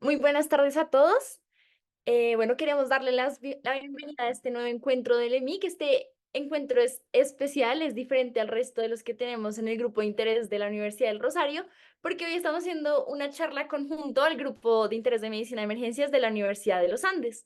Muy buenas tardes a todos. Bueno, queríamos darle la bienvenida a este nuevo encuentro del EMIC. Este encuentro es especial, es diferente al resto de los que tenemos en el grupo de interés de la Universidad del Rosario, porque hoy estamos haciendo una charla conjunto al grupo de interés de medicina de emergencias de la Universidad de los Andes.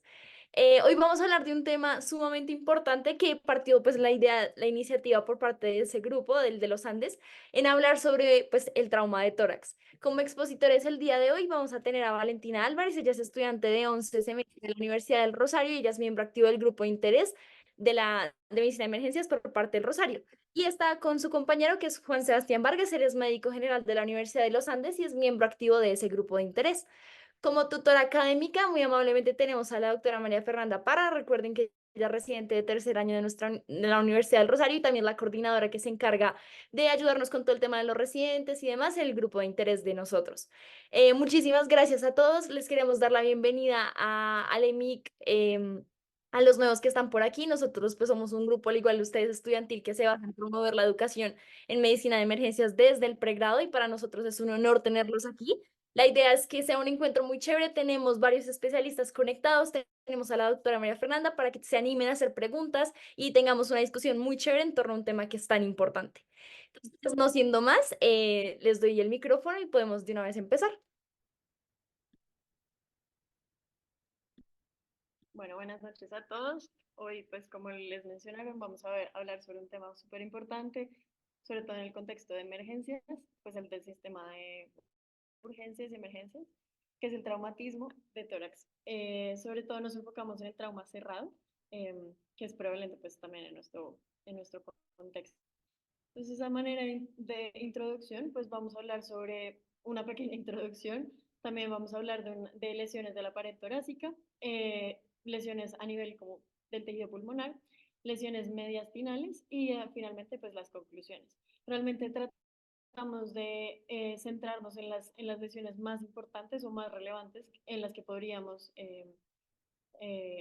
Hoy vamos a hablar de un tema sumamente importante que partió pues la idea, la iniciativa por parte de ese grupo, del de los Andes, en hablar sobre pues el trauma de tórax. Como expositores el día de hoy vamos a tener a Valentina Álvarez, ella es estudiante de 11 semestre de la Universidad del Rosario y ella es miembro activo del grupo de interés de medicina de emergencias por parte del Rosario. Y está con su compañero que es Juan Sebastián Vargas, él es médico general de la Universidad de los Andes y es miembro activo de ese grupo de interés. Como tutora académica, muy amablemente tenemos a la doctora María Fernanda Parra. Recuerden que ella es residente de tercer año de la Universidad del Rosario y también la coordinadora que se encarga de ayudarnos con todo el tema de los residentes y demás, el grupo de interés de nosotros. Muchísimas gracias a todos. Les queremos dar la bienvenida al EMIC. A los nuevos que están por aquí, nosotros pues somos un grupo, al igual de ustedes, estudiantil que se basa en promover la educación en medicina de emergencias desde el pregrado y para nosotros es un honor tenerlos aquí. La idea es que sea un encuentro muy chévere. Tenemos varios especialistas conectados. Tenemos a la doctora María Fernanda para que se animen a hacer preguntas y tengamos una discusión muy chévere en torno a un tema que es tan importante. Entonces, no siendo más, les doy el micrófono y podemos de una vez empezar. Bueno, buenas noches a todos. Hoy, pues como les mencionaron, vamos a hablar sobre un tema súper importante, sobre todo en el contexto de emergencias, pues el del sistema de urgencias y emergencias, que es el traumatismo de tórax. Sobre todo nos enfocamos en el trauma cerrado, que es prevalente pues también en nuestro contexto. Entonces, a manera de introducción, pues vamos a hablar sobre una pequeña introducción. También vamos a hablar de lesiones de la pared torácica, lesiones a nivel como del tejido pulmonar, lesiones mediastinales y finalmente pues las conclusiones. Realmente tratamos de centrarnos en las lesiones más importantes o más relevantes en las que podríamos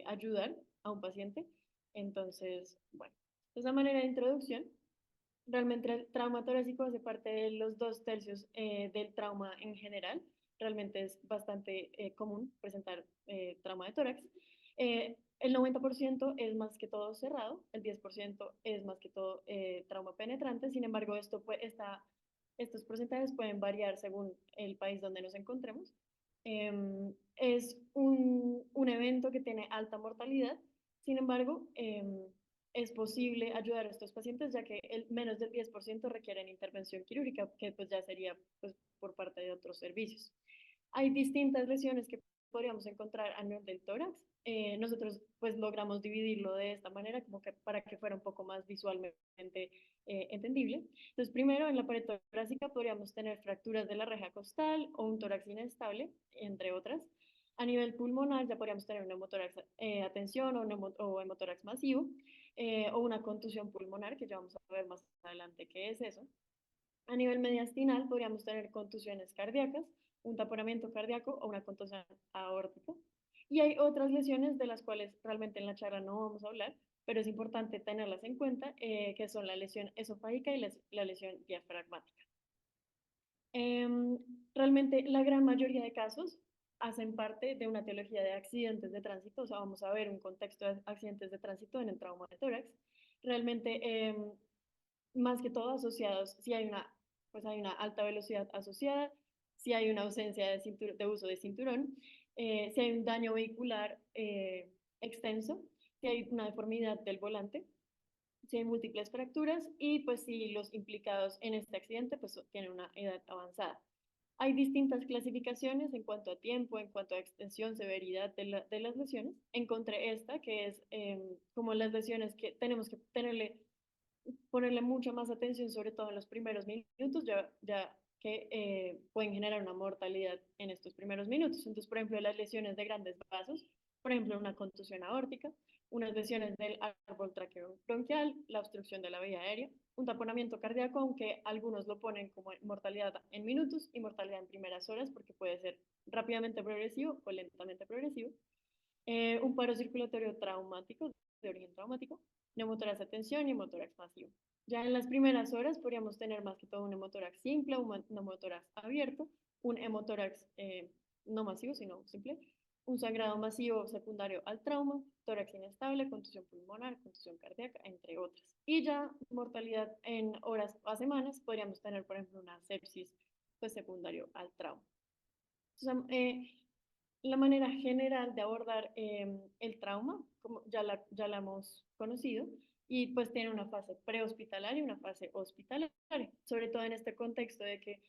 ayudar a un paciente. Entonces, bueno, esa manera de introducción. Realmente el trauma torácico hace parte de los 2/3 del trauma en general. Realmente es bastante común presentar trauma de tórax. El 90% es más que todo cerrado, el 10% es más que todo trauma penetrante. Sin embargo, estos porcentajes pueden variar según el país donde nos encontremos. Es un evento que tiene alta mortalidad. Sin embargo, es posible ayudar a estos pacientes, ya que menos del 10% requieren intervención quirúrgica, que pues ya sería pues, por parte de otros servicios. Hay distintas lesiones que podríamos encontrar a nivel del tórax. Nosotros pues logramos dividirlo de esta manera como que para que fuera un poco más visualmente entendible. Entonces, primero en la pared torácica podríamos tener fracturas de la reja costal o un tórax inestable, entre otras. A nivel pulmonar ya podríamos tener un hemotórax a tensión o hemotórax masivo o una contusión pulmonar, que ya vamos a ver más adelante qué es eso. A nivel mediastinal podríamos tener contusiones cardíacas, un taponamiento cardíaco o una contusión aórtica. Y hay otras lesiones de las cuales realmente en la charla no vamos a hablar, pero es importante tenerlas en cuenta, que son la lesión esofágica y la lesión diafragmática. Eh, Realmente la gran mayoría de casos hacen parte de una teología de accidentes de tránsito, o sea, vamos a ver un contexto de accidentes de tránsito en el trauma de tórax. Realmente, más que todo asociados, si hay una alta velocidad asociada, si hay una ausencia de uso de cinturón, si hay un daño vehicular extenso, si hay una deformidad del volante, si hay múltiples fracturas y pues si los implicados en este accidente pues tienen una edad avanzada. Hay distintas clasificaciones en cuanto a tiempo, en cuanto a extensión, severidad de las lesiones. Encontré esta que es como las lesiones que tenemos que ponerle mucha más atención, sobre todo en los primeros minutos, ya que pueden generar una mortalidad en estos primeros minutos. Entonces, por ejemplo, las lesiones de grandes vasos, por ejemplo, una contusión aórtica, unas lesiones del árbol traqueobronquial, la obstrucción de la vía aérea, un taponamiento cardíaco, aunque algunos lo ponen como mortalidad en minutos y mortalidad en primeras horas, porque puede ser rápidamente progresivo o lentamente progresivo, un paro circulatorio traumático, de origen traumático, neumotórax de tensión y hemotórax masivo. Ya en las primeras horas podríamos tener más que todo un hemotórax simple, un neumotórax abierto, un hemotórax no masivo, sino simple, un sangrado masivo secundario al trauma, tórax inestable, contusión pulmonar, contusión cardíaca, entre otras. Y ya mortalidad en horas o semanas, podríamos tener, por ejemplo, una sepsis pues, secundario al trauma. Entonces, la manera general de abordar el trauma, como ya la hemos conocido, y pues tiene una fase prehospitalaria y una fase hospitalaria, sobre todo en este contexto de que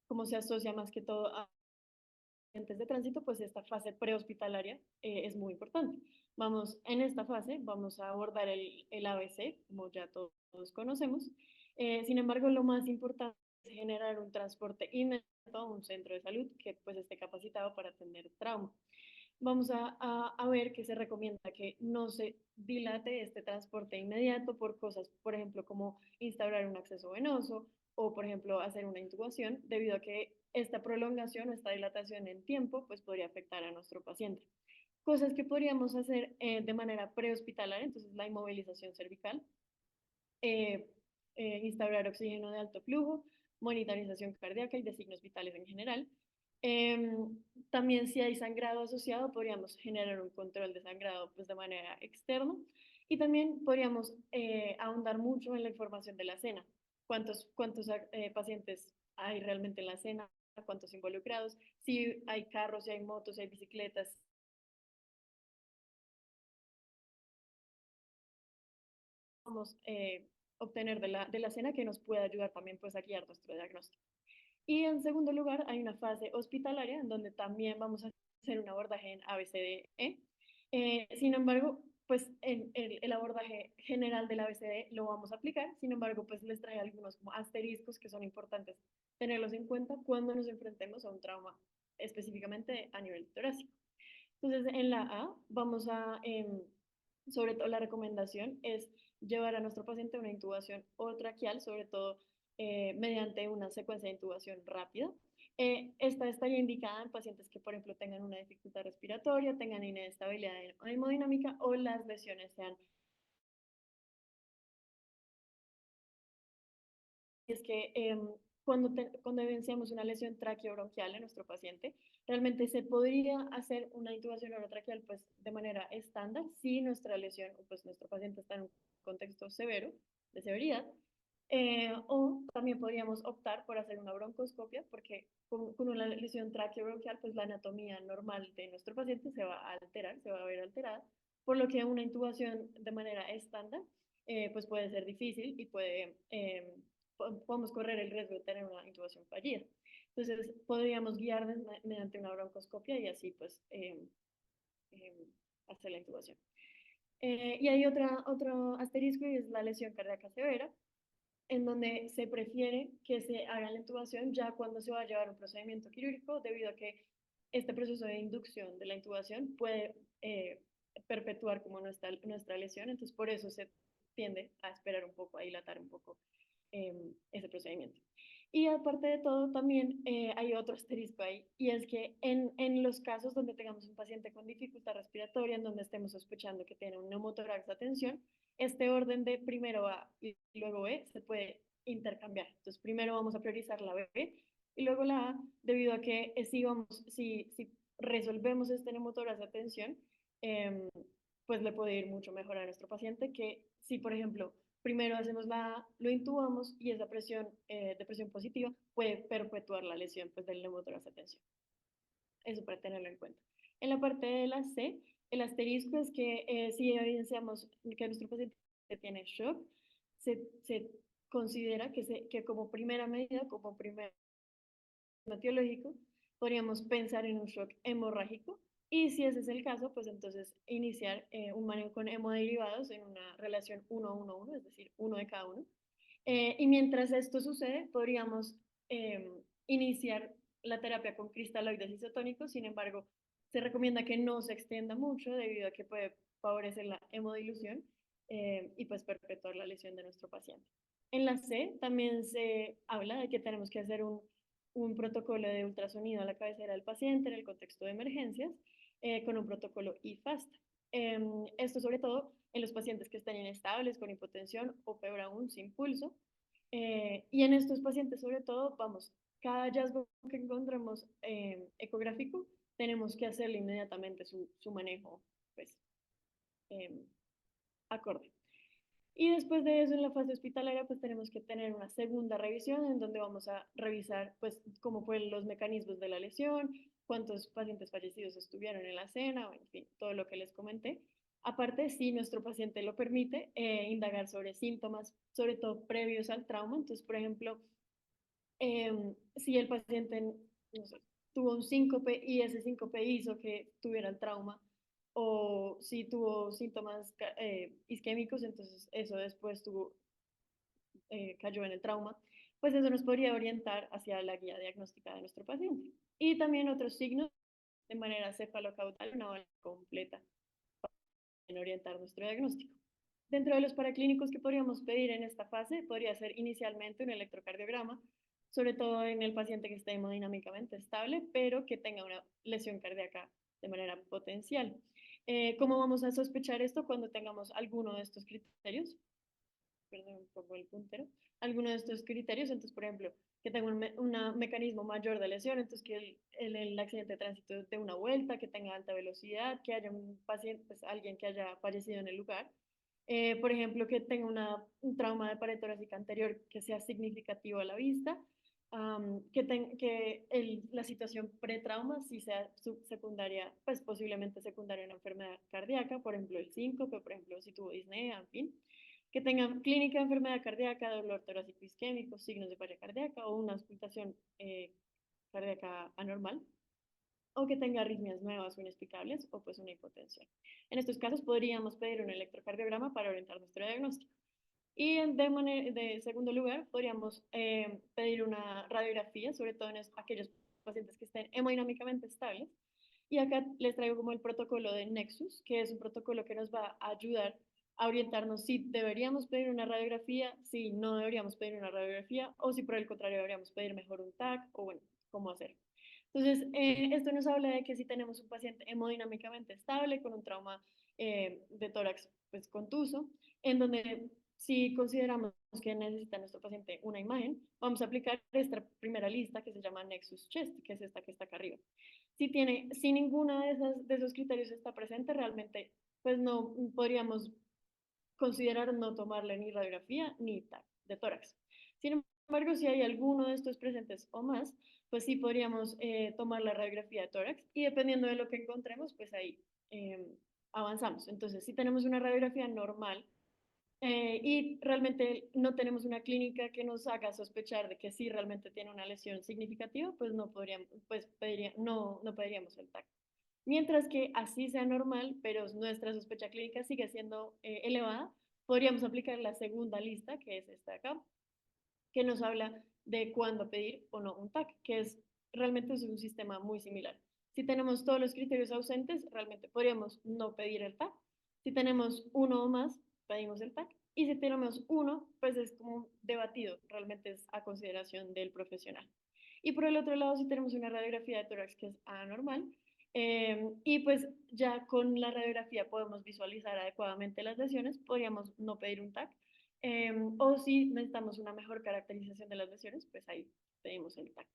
como se asocia más que todo a accidentes de tránsito, pues esta fase prehospitalaria es muy importante. En esta fase vamos a abordar el ABC, como ya todos conocemos. Sin embargo, lo más importante es generar un transporte inmediato a un centro de salud que pues esté capacitado para atender trauma. Vamos a ver que se recomienda que no se dilate este transporte inmediato por cosas, por ejemplo, como instaurar un acceso venoso o, por ejemplo, hacer una intubación, debido a que esta prolongación o esta dilatación en tiempo pues podría afectar a nuestro paciente. Cosas que podríamos hacer de manera prehospitalaria, entonces la inmovilización cervical, eh, instaurar oxígeno de alto flujo, monitorización cardíaca y de signos vitales en general. Eh, También si hay sangrado asociado, podríamos generar un control de sangrado pues, de manera externa y también podríamos ahondar mucho en la información de la escena. ¿Cuántos pacientes hay realmente en la escena? ¿Cuántos involucrados? Si hay carros, si hay motos, si hay bicicletas, vamos obtener de la escena que nos pueda ayudar también pues, a guiar nuestro diagnóstico. Y en segundo lugar, hay una fase hospitalaria en donde también vamos a hacer un abordaje en ABCDE. Sin embargo, pues en el abordaje general del ABCD lo vamos a aplicar. Sin embargo, pues les traje algunos como asteriscos que son importantes tenerlos en cuenta cuando nos enfrentemos a un trauma específicamente a nivel torácico. Entonces, en la A vamos sobre todo la recomendación es llevar a nuestro paciente a una intubación o traqueal, sobre todo mediante una secuencia de intubación rápida. Esta estaría indicada en pacientes que, por ejemplo, tengan una dificultad respiratoria, tengan inestabilidad hemodinámica o las lesiones sean. Es que cuando evidenciamos una lesión traqueobronquial en nuestro paciente, realmente se podría hacer una intubación orotraqueal pues, de manera estándar si nuestra lesión o pues, nuestro paciente está en un contexto severo, de severidad, o también podríamos optar por hacer una broncoscopia, porque con una lesión traqueobronquial, pues la anatomía normal de nuestro paciente se va a alterar, se va a ver alterada, por lo que una intubación de manera estándar pues puede ser difícil y podemos correr el riesgo de tener una intubación fallida. Entonces, podríamos guiar mediante una broncoscopia y así pues eh, hacer la intubación. Y hay otro asterisco y es la lesión cardíaca severa, en donde se prefiere que se haga la intubación ya cuando se va a llevar un procedimiento quirúrgico, debido a que este proceso de inducción de la intubación puede perpetuar como nuestra lesión, entonces por eso se tiende a esperar un poco, a dilatar un poco ese procedimiento. Y aparte de todo, también hay otro asterisco ahí, y es que en los casos donde tengamos un paciente con dificultad respiratoria, en donde estemos sospechando que tiene un neumotórax de atención, este orden de primero A y luego B se puede intercambiar. Entonces, primero vamos a priorizar la B y luego la A, debido a que si resolvemos este neumotórax de atención, eh, pues le puede ir mucho mejor a nuestro paciente que si, por ejemplo, primero hacemos lo intubamos y esa presión de presión positiva puede perpetuar la lesión pues, del neumotórax de atención. Eso para tenerlo en cuenta. En la parte de la C, el asterisco es que si evidenciamos que nuestro paciente tiene shock, se considera que como primera medida, como primer etiológico, podríamos pensar en un shock hemorrágico y si ese es el caso, pues entonces iniciar un manejo con hemoderivados en una relación 1-1-1, es decir, uno de cada uno. Y mientras esto sucede, podríamos iniciar la terapia con cristaloides isotónicos, sin embargo, se recomienda que no se extienda mucho debido a que puede favorecer la hemodilución y pues perpetuar la lesión de nuestro paciente. En la C también se habla de que tenemos que hacer un protocolo de ultrasonido a la cabecera del paciente en el contexto de emergencias con un protocolo IFAST. Esto sobre todo en los pacientes que están inestables, con hipotensión o peor aún, sin pulso. Y en estos pacientes sobre todo, vamos, cada hallazgo que encontremos ecográfico tenemos que hacerle inmediatamente su manejo, pues, em, acorde. Y después de eso, en la fase hospitalaria, pues tenemos que tener una segunda revisión en donde vamos a revisar, pues, cómo fueron los mecanismos de la lesión, cuántos pacientes fallecidos estuvieron en la escena, en fin, todo lo que les comenté. Aparte, si nuestro paciente lo permite, indagar sobre síntomas, sobre todo previos al trauma. Entonces, por ejemplo, si el paciente, no sé, tuvo un síncope y ese síncope hizo que tuviera el trauma, o si tuvo síntomas isquémicos, entonces eso después cayó en el trauma, pues eso nos podría orientar hacia la guía diagnóstica de nuestro paciente. Y también otros signos de manera cefalocaudal, una ola completa en orientar nuestro diagnóstico. Dentro de los paraclínicos que podríamos pedir en esta fase, podría ser inicialmente un electrocardiograma, sobre todo en el paciente que esté hemodinámicamente estable, pero que tenga una lesión cardíaca de manera potencial. ¿Cómo vamos a sospechar esto cuando tengamos alguno de estos criterios? Perdón un poco el puntero, alguno de estos criterios. Entonces, por ejemplo, que tenga un mecanismo mayor de lesión, entonces que el accidente de tránsito dé una vuelta, que tenga alta velocidad, que haya un paciente, pues alguien que haya fallecido en el lugar. Por ejemplo, que tenga un trauma de pared torácica anterior que sea significativo a la vista, que la situación pretrauma si sea secundaria, pues posiblemente secundaria a una enfermedad cardíaca, por ejemplo el síncope, por ejemplo si tuvo disnea, en fin, que tengan clínica de enfermedad cardíaca, dolor torácico isquémico, signos de falla cardíaca o una auscultación cardíaca anormal, o que tenga arritmias nuevas o inexplicables o pues una hipotensión. En estos casos podríamos pedir un electrocardiograma para orientar nuestro diagnóstico. Y de segundo lugar, podríamos pedir una radiografía, sobre todo en aquellos pacientes que estén hemodinámicamente estables. Y acá les traigo como el protocolo de Nexus, que es un protocolo que nos va a ayudar a orientarnos si deberíamos pedir una radiografía, si no deberíamos pedir una radiografía, o si por el contrario deberíamos pedir mejor un TAC, o bueno, cómo hacer. Entonces, esto nos habla de que si tenemos un paciente hemodinámicamente estable con un trauma de tórax pues, contuso, en donde si consideramos que necesita nuestro paciente una imagen, vamos a aplicar esta primera lista que se llama Nexus Chest, que es esta que está acá arriba. Si ninguna de esos criterios está presente, realmente pues no podríamos considerar no tomarle ni radiografía ni TAC de tórax. Sin embargo, si hay alguno de estos presentes o más, pues sí podríamos tomar la radiografía de tórax y dependiendo de lo que encontremos, pues ahí avanzamos. Entonces, si tenemos una radiografía normal y realmente no tenemos una clínica que nos haga sospechar de que sí realmente tiene una lesión significativa, pues no podríamos, no pediríamos el TAC. Mientras que así sea normal, pero nuestra sospecha clínica sigue siendo elevada, podríamos aplicar la segunda lista, que es esta de acá, que nos habla de cuándo pedir o no un TAC, que realmente es un sistema muy similar. Si tenemos todos los criterios ausentes, realmente podríamos no pedir el TAC. Si tenemos uno o más, pedimos el TAC. Y si tenemos uno, pues es como debatido, realmente es a consideración del profesional. Y por el otro lado, si tenemos una radiografía de tórax que es anormal, y pues ya con la radiografía podemos visualizar adecuadamente las lesiones, podríamos no pedir un TAC, o si necesitamos una mejor caracterización de las lesiones, pues ahí pedimos el TAC.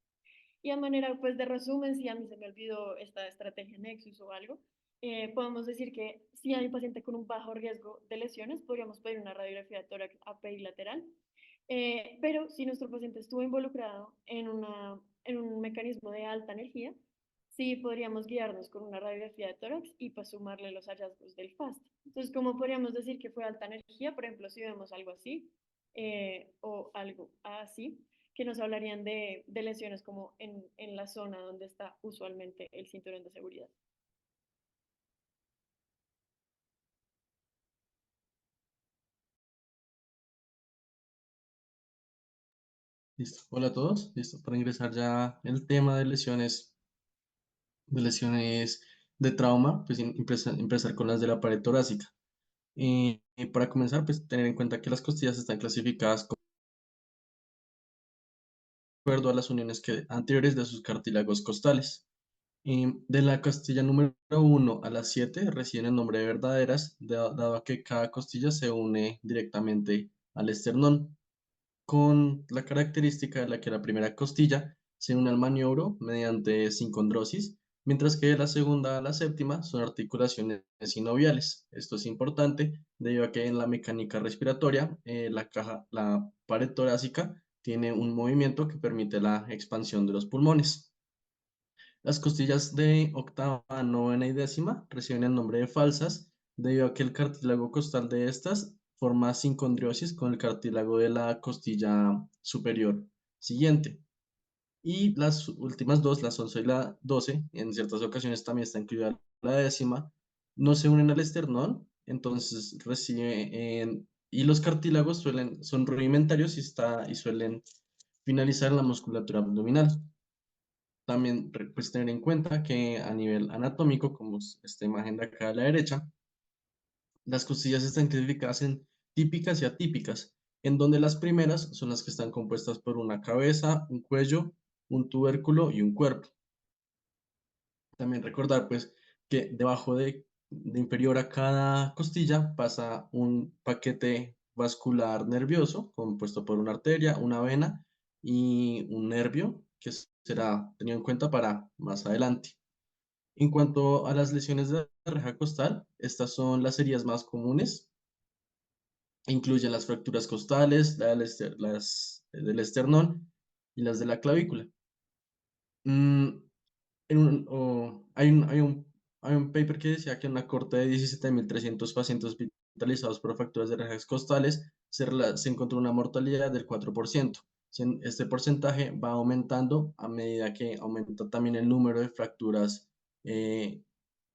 Y a manera pues de resumen, si a mí se me olvidó esta estrategia Nexus o algo, podemos decir que si hay un paciente con un bajo riesgo de lesiones, podríamos pedir una radiografía de tórax aperilateral, pero si nuestro paciente estuvo involucrado en un mecanismo de alta energía, sí podríamos guiarnos con una radiografía de tórax y pues sumarle los hallazgos del FAST. Entonces, ¿cómo podríamos decir que fue alta energía? Por ejemplo, si vemos algo así o algo así, que nos hablarían de lesiones como en la zona donde está usualmente el cinturón de seguridad. Listo. Hola a todos. Listo. Para ingresar ya el tema de lesiones de trauma, pues empezar con las de la pared torácica. Para comenzar, pues tener en cuenta que las costillas están clasificadas de acuerdo a las uniones anteriores de sus cartílagos costales. De la costilla número 1 a la 7 reciben el nombre de verdaderas, dado que cada costilla se une directamente al esternón, con la característica de la que la primera costilla se une al maniobro mediante sincondrosis, mientras que de la segunda a la séptima son articulaciones sinoviales. Esto es importante debido a que en la mecánica respiratoria, la pared torácica tiene un movimiento que permite la expansión de los pulmones. Las costillas de octava, novena y décima reciben el nombre de falsas debido a que el cartílago costal de estas forma sincondriosis con el cartílago de la costilla superior siguiente. Y las últimas dos, las 11 y la 12, en ciertas ocasiones también está incluida la décima, no se unen al esternón, entonces y los cartílagos son rudimentarios y suelen finalizar en la musculatura abdominal. También pues tener en cuenta que a nivel anatómico, como es esta imagen de acá a la derecha, las costillas están clasificadas en típicas y atípicas, en donde las primeras son las que están compuestas por una cabeza, un cuello, un tubérculo y un cuerpo. También recordar pues que debajo de inferior a cada costilla pasa un paquete vascular nervioso compuesto por una arteria, una vena y un nervio que será tenido en cuenta para más adelante. En cuanto a las lesiones de la reja costal, estas son las heridas más comunes. Incluyen las fracturas costales, las del esternón y las de la clavícula. Mm, hay un paper que decía que en una corte de 17.300 pacientes hospitalizados por fracturas de rejas costales se encontró una mortalidad del 4%. Este porcentaje va aumentando a medida que aumenta también el número de fracturas, eh,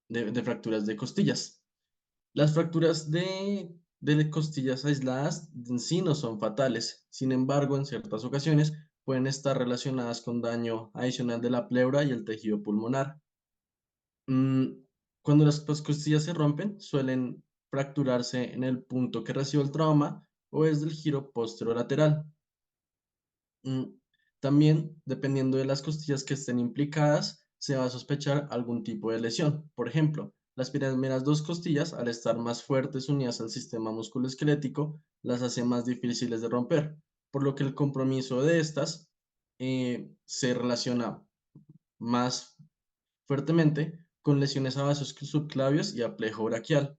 de fracturas de costillas. Las fracturas de costillas aisladas en sí no son fatales. Sin embargo, en ciertas ocasiones pueden estar relacionadas con daño adicional de la pleura y el tejido pulmonar. Mm, Cuando las costillas se rompen, suelen fracturarse en el punto que recibió el trauma o desde el giro posterolateral. Mm, También, dependiendo de las costillas que estén implicadas, se va a sospechar algún tipo de lesión. Por ejemplo, las primeras dos costillas, al estar más fuertes unidas al sistema musculoesquelético, las hace más difíciles de romper, por lo que el compromiso de estas se relaciona más fuertemente con lesiones a vasos subclavios y a plejo braquial.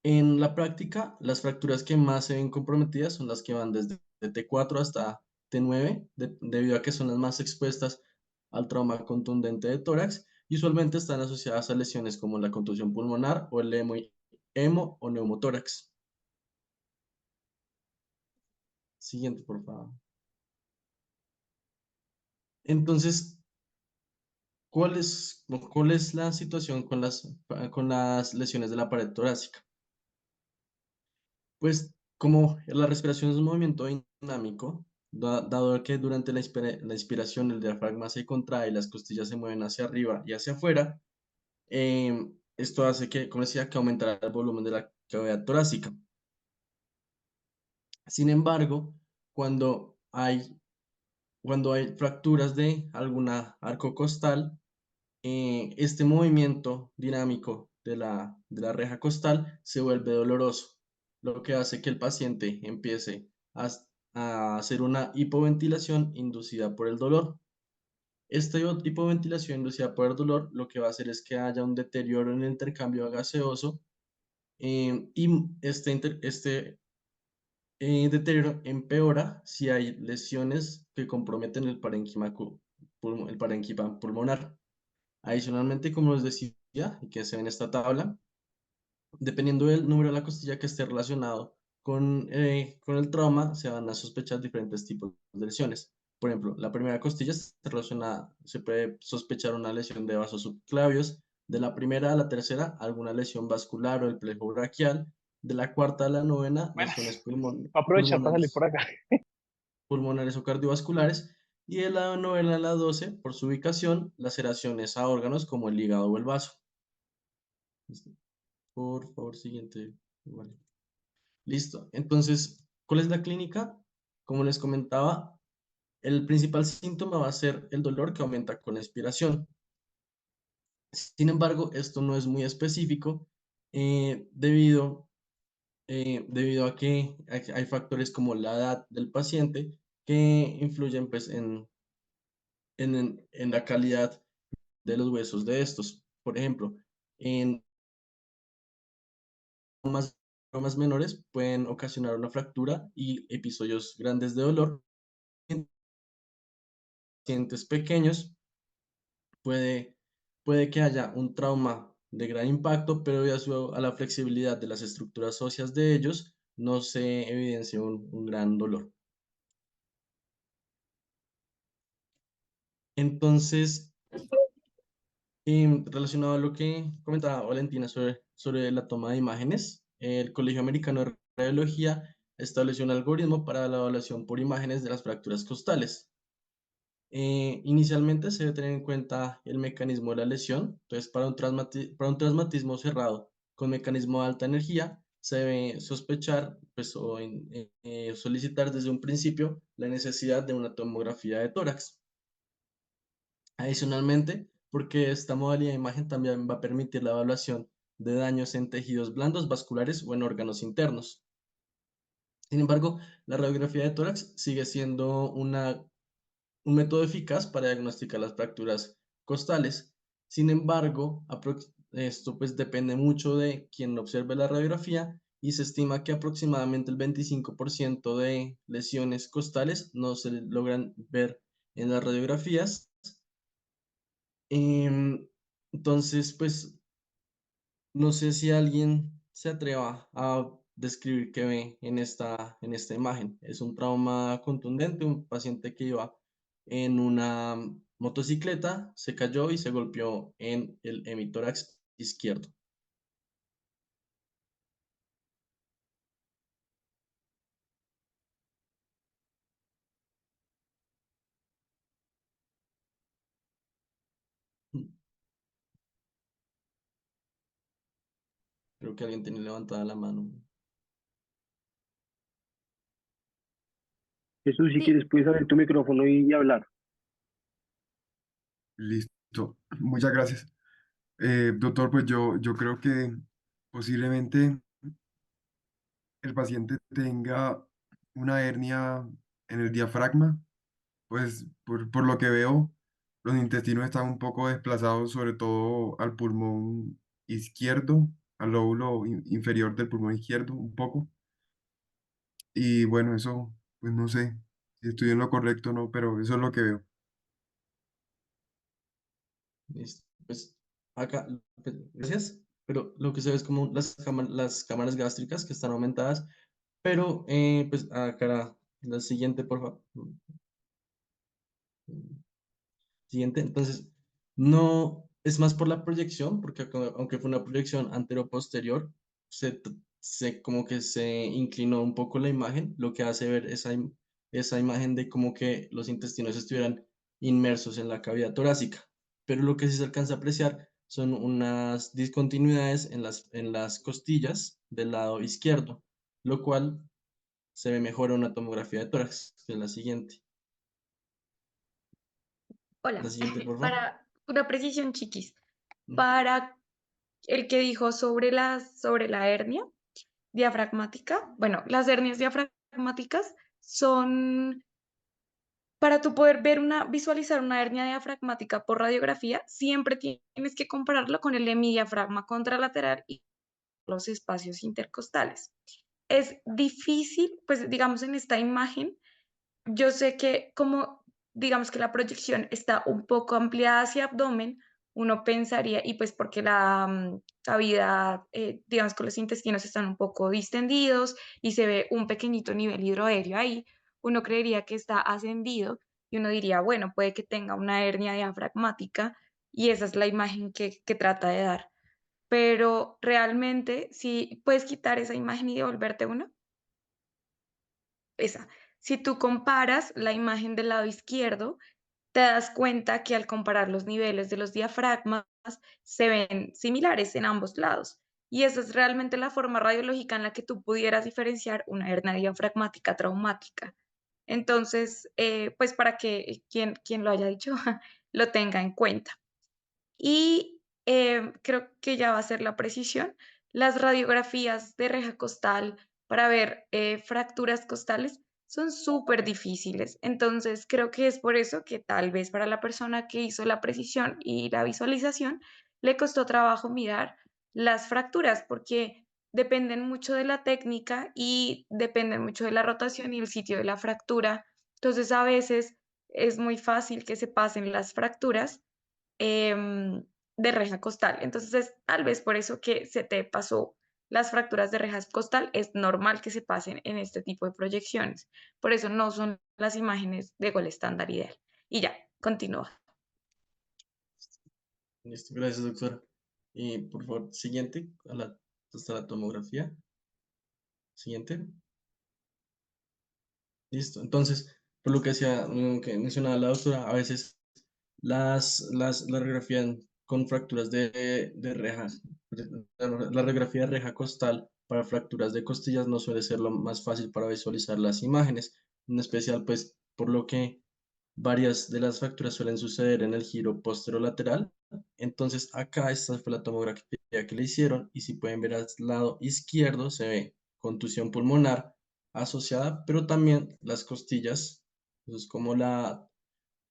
En la práctica, las fracturas que más se ven comprometidas son las que van desde T4 hasta T9, debido a que son las más expuestas al trauma contundente de tórax y usualmente están asociadas a lesiones como la contusión pulmonar o el hemo o neumotórax. Siguiente, por favor. Entonces, cuál es la situación con las lesiones de la pared torácica? Pues como la respiración es un movimiento dinámico, dado que durante la inspiración el diafragma se contrae y las costillas se mueven hacia arriba y hacia afuera, esto hace que, como decía, que aumentará el volumen de la cavidad torácica. Sin embargo, cuando hay, cuando hay fracturas de alguna arco costal, este movimiento dinámico de la reja costal se vuelve doloroso, lo que hace que el paciente empiece a, a hacer una hipoventilación inducida por el dolor. Esta hipoventilación inducida por el dolor lo que va a hacer es que haya un deterioro en el intercambio gaseoso, y este deterioro empeora si hay lesiones que comprometen el parénquima pulmonar. Adicionalmente, como les decía, y que se ve en esta tabla, dependiendo del número de la costilla que esté relacionado con el trauma, se van a sospechar diferentes tipos de lesiones. Por ejemplo, la primera costilla está relacionada, se puede sospechar una lesión de vasos subclavios, de la primera a la tercera, alguna lesión vascular o el plejo braquial, de la cuarta a la novena, lesiones Buenas. Aprovecha para salir por acá. pulmonares o cardiovasculares, y de la novena a la 12, por su ubicación, laceraciones a órganos como el hígado o el vaso. Por favor, siguiente. Vale. Listo. Entonces, ¿cuál es la clínica? Como les comentaba, el principal síntoma va a ser el dolor que aumenta con la expiración. Sin embargo, esto no es muy específico, debido a que hay factores como la edad del paciente que influyen pues, en la calidad de los huesos de estos. Por ejemplo, en traumas menores pueden ocasionar una fractura y episodios grandes de dolor. En pacientes pequeños puede, puede que haya un trauma de gran impacto, pero debido a la flexibilidad de las estructuras óseas de ellos, no se evidencia un gran dolor. Entonces, relacionado a lo que comentaba Valentina sobre la toma de imágenes, el Colegio Americano de Radiología estableció un algoritmo para la evaluación por imágenes de las fracturas costales. Inicialmente se debe tener en cuenta el mecanismo de la lesión. Entonces, para un traumatismo cerrado con mecanismo de alta energía, se debe sospechar pues, solicitar desde un principio la necesidad de una tomografía de tórax. Adicionalmente, porque esta modalidad de imagen también va a permitir la evaluación de daños en tejidos blandos, vasculares o en órganos internos. Sin embargo, la radiografía de tórax sigue siendo un método eficaz para diagnosticar las fracturas costales. Sin embargo, esto pues depende mucho de quien observe la radiografía y se estima que aproximadamente el 25% de lesiones costales no se logran ver en las radiografías. Entonces, pues no sé si alguien se atreva a describir qué ve en esta imagen. Es un trauma contundente, un paciente que iba en una motocicleta, se cayó y se golpeó en el hemitórax izquierdo. Creo que alguien tiene levantada la mano. Jesús, si Sí, quieres, puedes abrir tu micrófono y hablar. Listo, muchas gracias. Doctor, pues yo creo que posiblemente el paciente tenga una hernia en el diafragma, pues por lo que veo, los intestinos están un poco desplazados, sobre todo al pulmón izquierdo, al lóbulo inferior del pulmón izquierdo, un poco. Y bueno, eso, pues no sé si estoy en lo correcto o no, pero eso es lo que veo. Listo. Pues acá, pues, gracias. Pero lo que se ve es como las cámaras gástricas que están aumentadas. Pero, pues acá, la siguiente, por favor. Siguiente, entonces, no es más por la proyección, porque aunque fue una proyección antero-posterior, como que se inclinó un poco la imagen, lo que hace ver esa imagen de como que los intestinos estuvieran inmersos en la cavidad torácica. Pero lo que sí se alcanza a apreciar son unas discontinuidades en las costillas del lado izquierdo, lo cual se ve mejor en una tomografía de tórax, que es la siguiente. La Hola, siguiente, por favor. para una precisión chiquis, Mm. para el que dijo sobre la hernia diafragmática, bueno, las hernias diafragmáticas son, para tú poder visualizar una hernia diafragmática por radiografía, siempre tienes que compararlo con el hemidiafragma contralateral y los espacios intercostales. Es difícil, pues digamos en esta imagen, yo sé que como digamos que la proyección está un poco ampliada hacia abdomen, uno pensaría, y pues porque la cavidad, digamos que los intestinos están un poco distendidos y se ve un pequeñito nivel hidroaéreo ahí, uno creería que está ascendido y uno diría, bueno, puede que tenga una hernia diafragmática y esa es la imagen que trata de dar. Pero realmente, si puedes quitar esa imagen y devolverte una, esa. Si tú comparas la imagen del lado izquierdo, te das cuenta que al comparar los niveles de los diafragmas se ven similares en ambos lados. Y esa es realmente la forma radiológica en la que tú pudieras diferenciar una hernia diafragmática traumática. Entonces, pues para que quien lo haya dicho lo tenga en cuenta. Y creo que ya va a ser la precisión. Las radiografías de reja costal para ver fracturas costales son súper difíciles. Entonces, creo que es por eso que tal vez para la persona que hizo la precisión y la visualización le costó trabajo mirar las fracturas, porque dependen mucho de la técnica y dependen mucho de la rotación y el sitio de la fractura. Entonces, a veces es muy fácil que se pasen las fracturas de reja costal. Entonces, es tal vez por eso que se te pasó las fracturas de rejas costal. Es normal que se pasen en este tipo de proyecciones. Por eso no son las imágenes de gol estándar ideal. Y ya, continúa. Listo, gracias, doctora. Y por favor, siguiente, hasta la tomografía. Siguiente. Listo. Entonces, por lo que decía, que mencionaba la doctora, a veces la radiografía con fracturas de reja, la radiografía de reja costal para fracturas de costillas no suele ser lo más fácil para visualizar las imágenes, en especial pues por lo que varias de las fracturas suelen suceder en el giro posterolateral. Entonces acá esta fue la tomografía que le hicieron y si pueden ver al lado izquierdo se ve contusión pulmonar asociada, pero también las costillas, eso es como la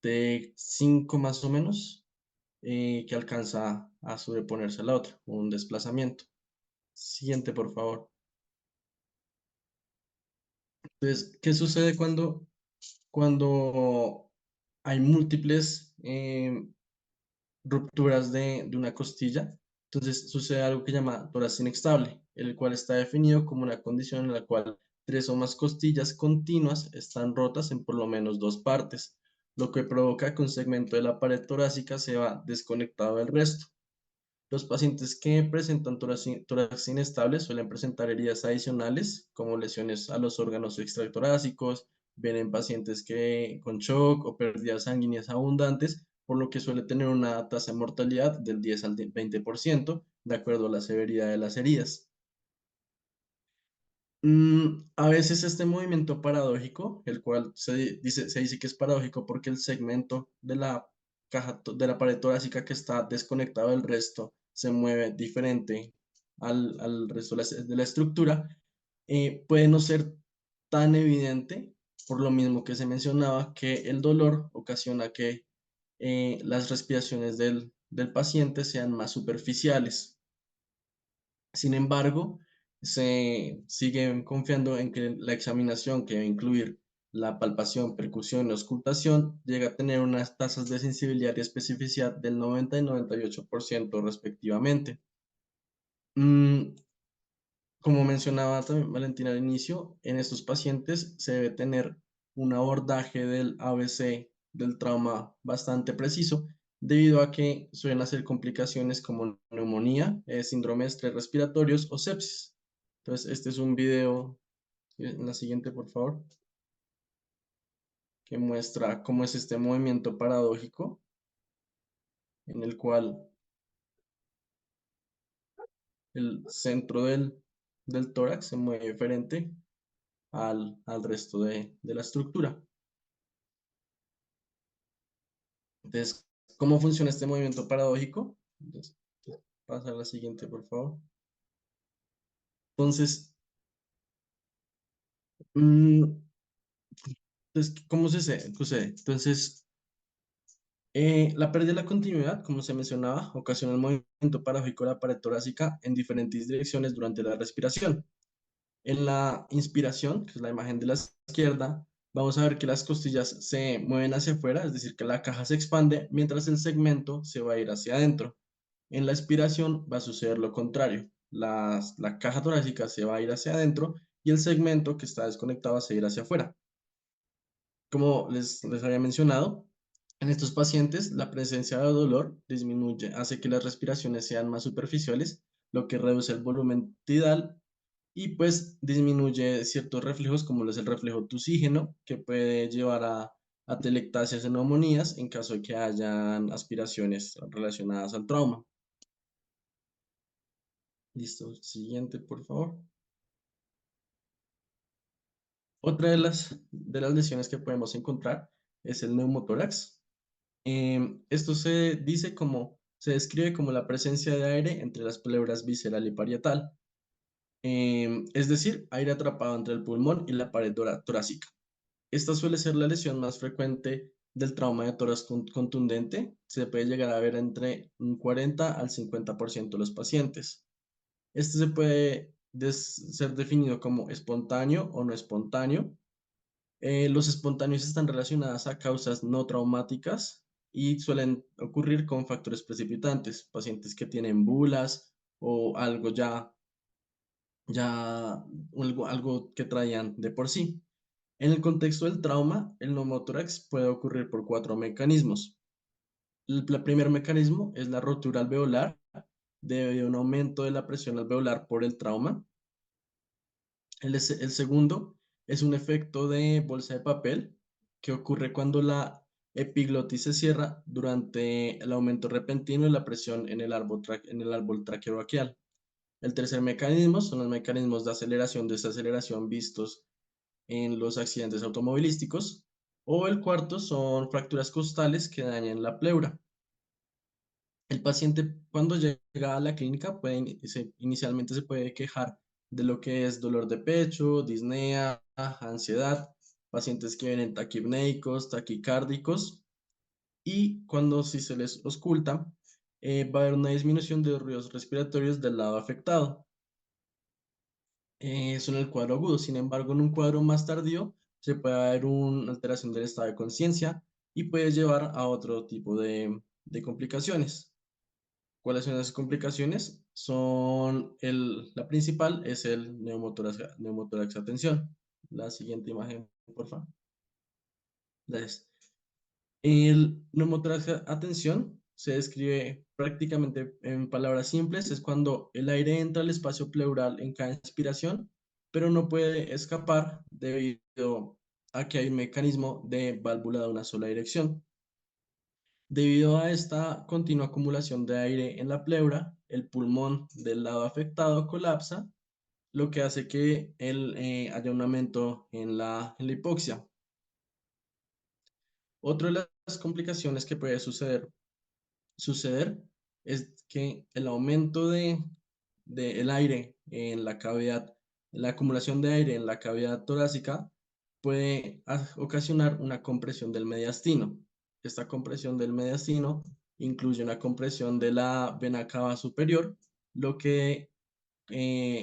T5 más o menos, que alcanza a sobreponerse a la otra, un desplazamiento. Siguiente, por favor. Entonces, ¿qué sucede cuando hay múltiples rupturas de una costilla? Entonces sucede algo que llama tórax inestable, el cual está definido como una condición en la cual tres o más costillas continuas están rotas en por lo menos dos partes, lo que provoca que un segmento de la pared torácica se va desconectado del resto. Los pacientes que presentan tórax inestable suelen presentar heridas adicionales, como lesiones a los órganos extratorácicos, ven en pacientes con shock o pérdidas sanguíneas abundantes, por lo que suele tener una tasa de mortalidad del 10 al 20%, de acuerdo a la severidad de las heridas. A veces este movimiento paradójico, el cual se dice que es paradójico porque el segmento de la de la pared torácica que está desconectado del resto se mueve diferente al resto de la estructura, puede no ser tan evidente, por lo mismo que se mencionaba, que el dolor ocasiona que las respiraciones del paciente sean más superficiales. Sin embargo, se sigue confiando en que la examinación, que debe incluir la palpación, percusión y auscultación, llega a tener unas tasas de sensibilidad y especificidad del 90 y 98% respectivamente. Como mencionaba también Valentina al inicio, en estos pacientes se debe tener un abordaje del ABC del trauma bastante preciso, debido a que suelen hacer complicaciones como neumonía, síndrome de estrés respiratorios o sepsis. Entonces, este es un video, en la siguiente, por favor, que muestra cómo es este movimiento paradójico, en el cual el centro del tórax se mueve diferente al resto de la estructura. Entonces, ¿cómo funciona este movimiento paradójico? Entonces, pasa a la siguiente, por favor. Entonces, ¿cómo sucede? Entonces, la pérdida de la continuidad, como se mencionaba, ocasiona el movimiento paradójico de la pared torácica en diferentes direcciones durante la respiración. En la inspiración, que es la imagen de la izquierda, vamos a ver que las costillas se mueven hacia afuera, es decir, que la caja se expande, mientras el segmento se va a ir hacia adentro. En la expiración va a suceder lo contrario. La caja torácica se va a ir hacia adentro y el segmento que está desconectado va a seguir hacia afuera. Como les había mencionado, en estos pacientes la presencia de dolor disminuye, hace que las respiraciones sean más superficiales, lo que reduce el volumen tidal y pues disminuye ciertos reflejos como lo es el reflejo tusígeno, que puede llevar a atelectasias en neumonías en caso de que hayan aspiraciones relacionadas al trauma. Listo, siguiente, por favor. Otra de las lesiones que podemos encontrar es el neumotórax. Esto se describe como la presencia de aire entre las pleura visceral y parietal. Es decir, aire atrapado entre el pulmón y la pared torácica. Esta suele ser la lesión más frecuente del trauma de tórax contundente. Se puede llegar a ver entre un 40 al 50% de los pacientes. Este se puede ser definido como espontáneo o no espontáneo. Los espontáneos están relacionados a causas no traumáticas y suelen ocurrir con factores precipitantes, pacientes que tienen bulas o algo ya algo que traían de por sí. En el contexto del trauma, el neumotórax puede ocurrir por cuatro mecanismos. El primer mecanismo es la rotura alveolar debido a un aumento de la presión alveolar por el trauma. El segundo es un efecto de bolsa de papel que ocurre cuando la epiglotis se cierra durante el aumento repentino de la presión en el árbol traqueobraquial. El tercer mecanismo son los mecanismos de aceleración, desaceleración vistos en los accidentes automovilísticos. O el cuarto son fracturas costales que dañan la pleura. El paciente cuando llega a la clínica inicialmente se puede quejar de lo que es dolor de pecho, disnea, ansiedad, pacientes que vienen taquipnéicos, taquicárdicos y cuando si se les ausculta va a haber una disminución de ruidos respiratorios del lado afectado. Eso en el cuadro agudo. Sin embargo, en un cuadro más tardío se puede haber una alteración del estado de conciencia y puede llevar a otro tipo de complicaciones. ¿Cuáles son las complicaciones? La principal es el neumotórax atención. La siguiente imagen, por favor. Gracias. El neumotórax atención se describe prácticamente en palabras simples, es cuando el aire entra al espacio pleural en cada inspiración, pero no puede escapar debido a que hay un mecanismo de válvula de una sola dirección. Debido a esta continua acumulación de aire en la pleura, el pulmón del lado afectado colapsa, lo que hace que haya un aumento en la hipoxia. Otra de las complicaciones que puede suceder es que el aumento de el aire en la cavidad, la acumulación de aire en la cavidad torácica puede ocasionar una compresión del mediastino. Esta compresión del mediastino incluye una compresión de la vena cava superior, lo que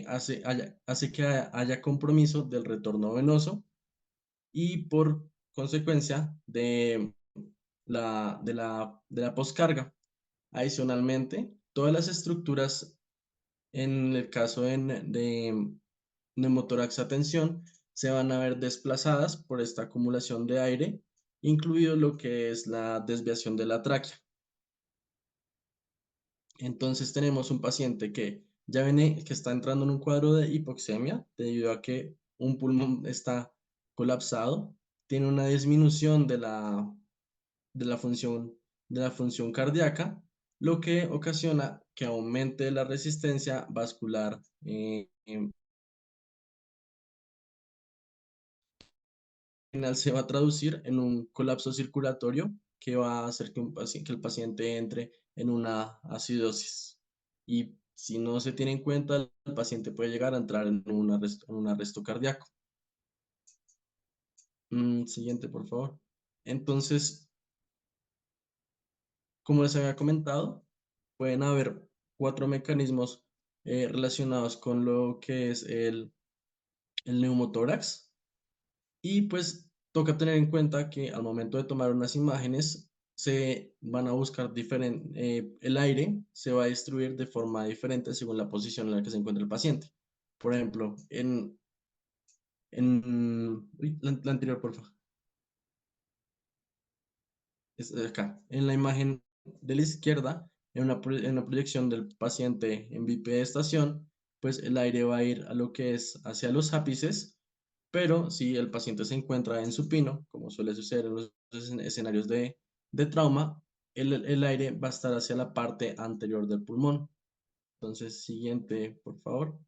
hace que haya compromiso del retorno venoso y por consecuencia de la poscarga. Adicionalmente, todas las estructuras en el caso de neumotórax a tensión se van a ver desplazadas por esta acumulación de aire, incluido lo que es la desviación de la tráquea. Entonces tenemos un paciente que ya viene, que está entrando en un cuadro de hipoxemia debido a que un pulmón está colapsado, tiene una disminución de la función, de la función cardíaca, lo que ocasiona que aumente la resistencia vascular. Al final se va a traducir en un colapso circulatorio que va a hacer que el paciente entre en una acidosis. Y si no se tiene en cuenta, el paciente puede llegar a entrar en un arresto cardíaco. Siguiente, por favor. Entonces, como les había comentado, pueden haber cuatro mecanismos relacionados con lo que es el neumotórax. Y pues toca tener en cuenta que al momento de tomar unas imágenes se van a buscar el aire se va a distribuir de forma diferente según la posición en la que se encuentra el paciente. Por ejemplo, uy, la anterior, por favor. Es acá. En la imagen de la izquierda, en una proyección del paciente en bipedestación, pues el aire va a ir a lo que es hacia los ápices, pero si el paciente se encuentra en supino, como suele suceder en los escenarios de trauma, el aire va a estar hacia la parte anterior del pulmón. Entonces, siguiente, por favor.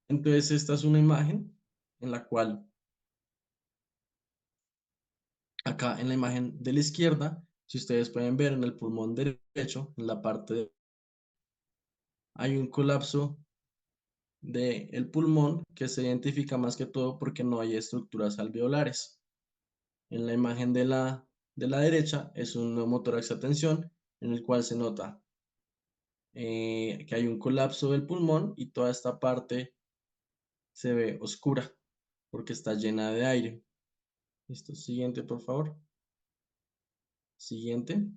Entonces, esta es una imagen en la cual, acá en la imagen de la izquierda, si ustedes pueden ver en el pulmón derecho, en la parte hay un colapso del pulmón que se identifica más que todo porque no hay estructuras alveolares. En la imagen de la derecha es un neumotórax a tensión en el cual se nota que hay un colapso del pulmón y toda esta parte se ve oscura porque está llena de aire. Listo, siguiente, por favor. Siguiente.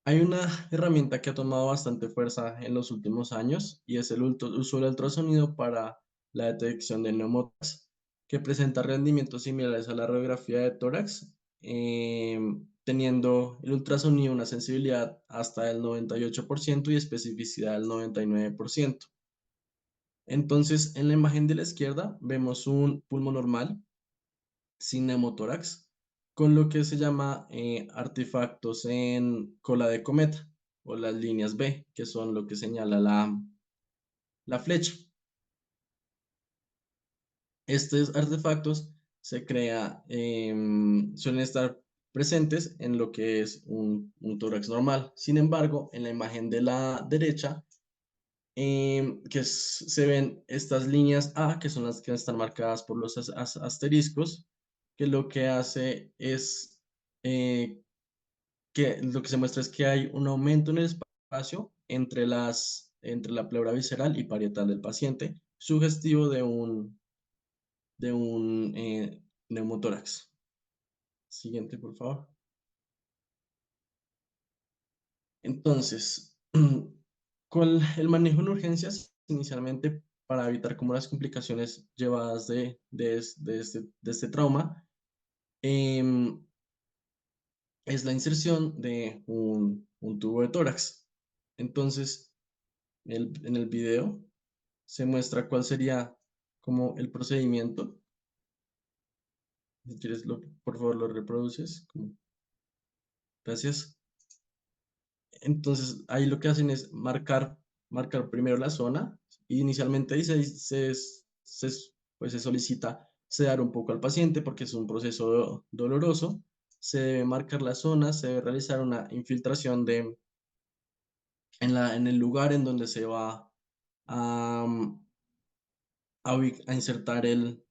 Hay una herramienta que ha tomado bastante fuerza en los últimos años y es el uso del ultrasonido para la detección de neumotórax, que presenta rendimientos similares a la radiografía de tórax, teniendo el ultrasonido una sensibilidad hasta el 98% y especificidad del 99%. Entonces, en la imagen de la izquierda vemos un pulmón normal sin neumotórax, con lo que se llama artefactos en cola de cometa o las líneas B, que son lo que señala la flecha. Estos artefactos suelen estar presentes en lo que es un tórax normal. Sin embargo, en la imagen de la derecha, se ven estas líneas A, que son las que están marcadas por los asteriscos, que lo que hace es que lo que se muestra es que hay un aumento en el espacio entre la pleura visceral y parietal del paciente, sugestivo de un neumotórax. Siguiente, por favor. Entonces, con el manejo en urgencias, inicialmente para evitar como las complicaciones llevadas de este trauma, em, es la inserción de un tubo de tórax. Entonces, en el video se muestra cuál sería como el procedimiento. Si quieres, por favor, lo reproduces. Gracias. Entonces, ahí lo que hacen es marcar primero la zona. Inicialmente ahí pues se solicita sedar un poco al paciente porque es un proceso doloroso. Se debe marcar la zona, se debe realizar una infiltración en el lugar en donde se va a, a insertar el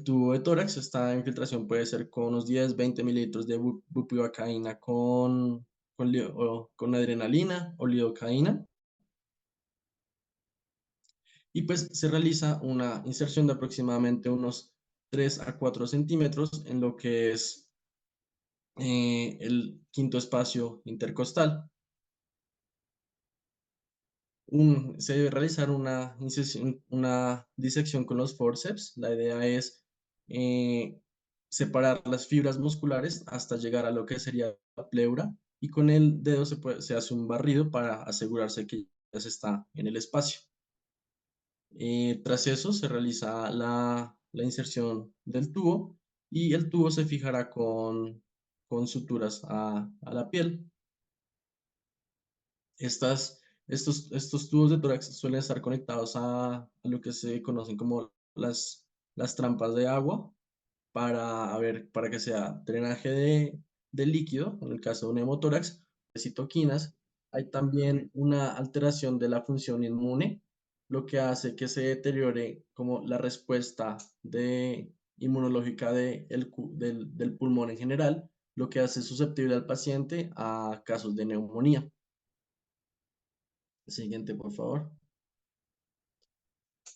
tubo de tórax. Esta infiltración puede ser con unos 10-20 mililitros de bupivacaína con adrenalina o lidocaína. Y pues se realiza una inserción de aproximadamente unos 3 a 4 centímetros en lo que es el quinto espacio intercostal. Se debe realizar una disección con los forceps. La idea es separar las fibras musculares hasta llegar a lo que sería la pleura y con el dedo se hace un barrido para asegurarse que ya se está en el espacio. Tras eso se realiza la inserción del tubo y el tubo se fijará con suturas a la piel. Estos tubos de tórax suelen estar conectados a lo que se conocen como las trampas de agua para que sea drenaje de líquido, en el caso de un hemotórax, de citoquinas. Hay también una alteración de la función inmune, lo que hace que se deteriore como la respuesta inmunológica del pulmón en general, lo que hace susceptible al paciente a casos de neumonía. Siguiente, por favor.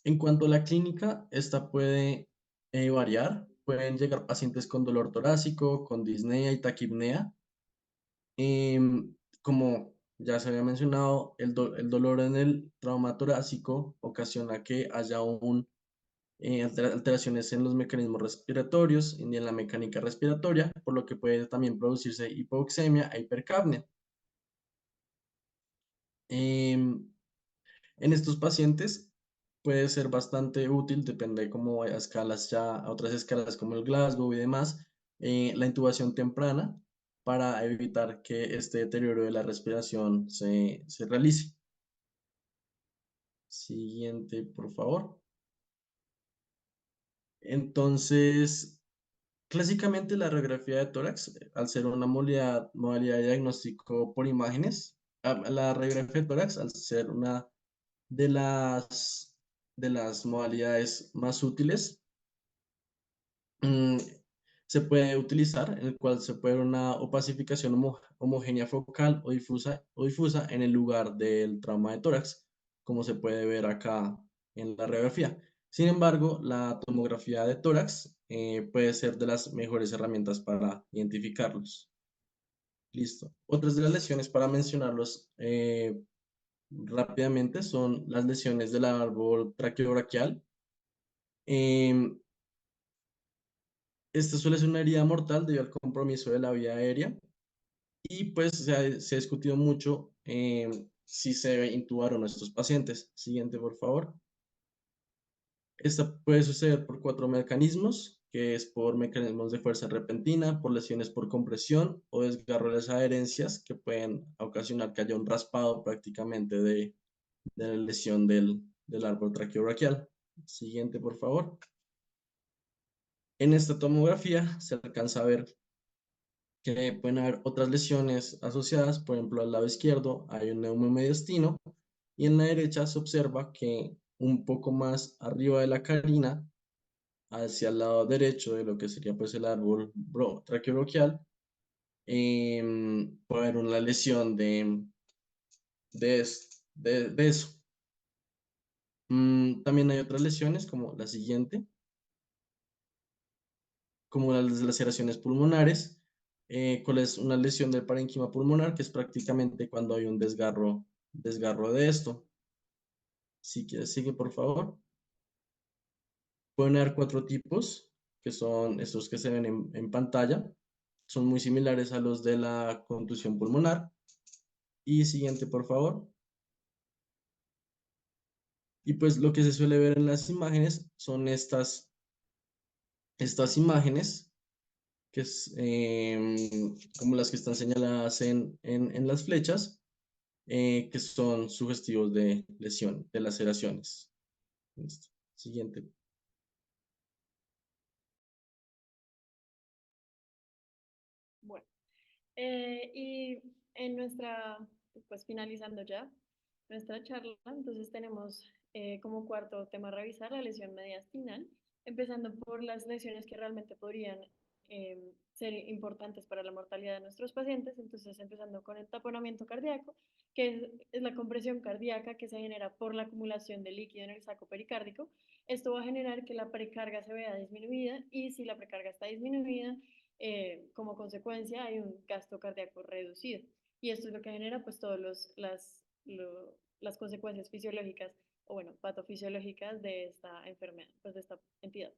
En cuanto a la clínica, esta puede variar. Pueden llegar pacientes con dolor torácico, con disnea y taquipnea. Como ya se había mencionado, el dolor en el trauma torácico ocasiona que haya alteraciones en los mecanismos respiratorios y en la mecánica respiratoria, por lo que puede también producirse hipoxemia e hipercapnia. Em, En estos pacientes puede ser bastante útil, depende de cómo a escalas ya, a otras escalas como el Glasgow y demás, la intubación temprana para evitar que este deterioro de la respiración se realice. Siguiente, por favor. Entonces, clásicamente la radiografía de tórax, al ser una modalidad de diagnóstico por imágenes, La radiografía de tórax, al ser una de las, de las modalidades más útiles, mm, se puede utilizar, en el cual se puede ver una opacificación homogénea focal o difusa en el lugar del trauma de tórax, como se puede ver acá en la radiografía. Sin embargo, la tomografía de tórax puede ser de las mejores herramientas para identificarlos. Listo. Otras de las lesiones para mencionarlos rápidamente son las lesiones del árbol traqueobraquial. Em, Esta suele ser una herida mortal debido al compromiso de la vía aérea y pues se ha discutido mucho si se debe intubar o no a estos pacientes. Siguiente, por favor. Esta puede suceder por cuatro mecanismos, que es por mecanismos de fuerza repentina, por lesiones por compresión o desgarro de las adherencias que pueden ocasionar que haya un raspado prácticamente de la lesión del árbol traqueobraquial. Siguiente, por favor. En esta tomografía se alcanza a ver que pueden haber otras lesiones asociadas, por ejemplo, al lado izquierdo hay un neumomediastino y en la derecha se observa que un poco más arriba de la carina, hacia el lado derecho de lo que sería pues el árbol traqueobronquial, puede haber una lesión de eso. También hay otras lesiones como la siguiente, como las laceraciones pulmonares, cuál es una lesión del parénquima pulmonar, que es prácticamente cuando hay un desgarro de esto. Si quieres, sigue por favor. Pueden haber cuatro tipos, que son estos que se ven en pantalla. Son muy similares a los de la contusión pulmonar. Y siguiente, por favor. Y pues lo que se suele ver en las imágenes son estas imágenes, que es como las que están señaladas en las flechas, que son sugestivos de lesión, de laceraciones. Listo. Siguiente. Bueno, y en nuestra, pues finalizando ya nuestra charla, entonces tenemos como cuarto tema a revisar la lesión mediastinal, empezando por las lesiones que realmente podrían ser importantes para la mortalidad de nuestros pacientes, entonces empezando con el taponamiento cardíaco, que es la compresión cardíaca que se genera por la acumulación de líquido en el saco pericárdico. Esto va a generar que la precarga se vea disminuida y si la precarga está disminuida, como consecuencia hay un gasto cardíaco reducido. Y esto es lo que genera pues todas las consecuencias fisiológicas o bueno, patofisiológicas de esta enfermedad, pues de esta entidad.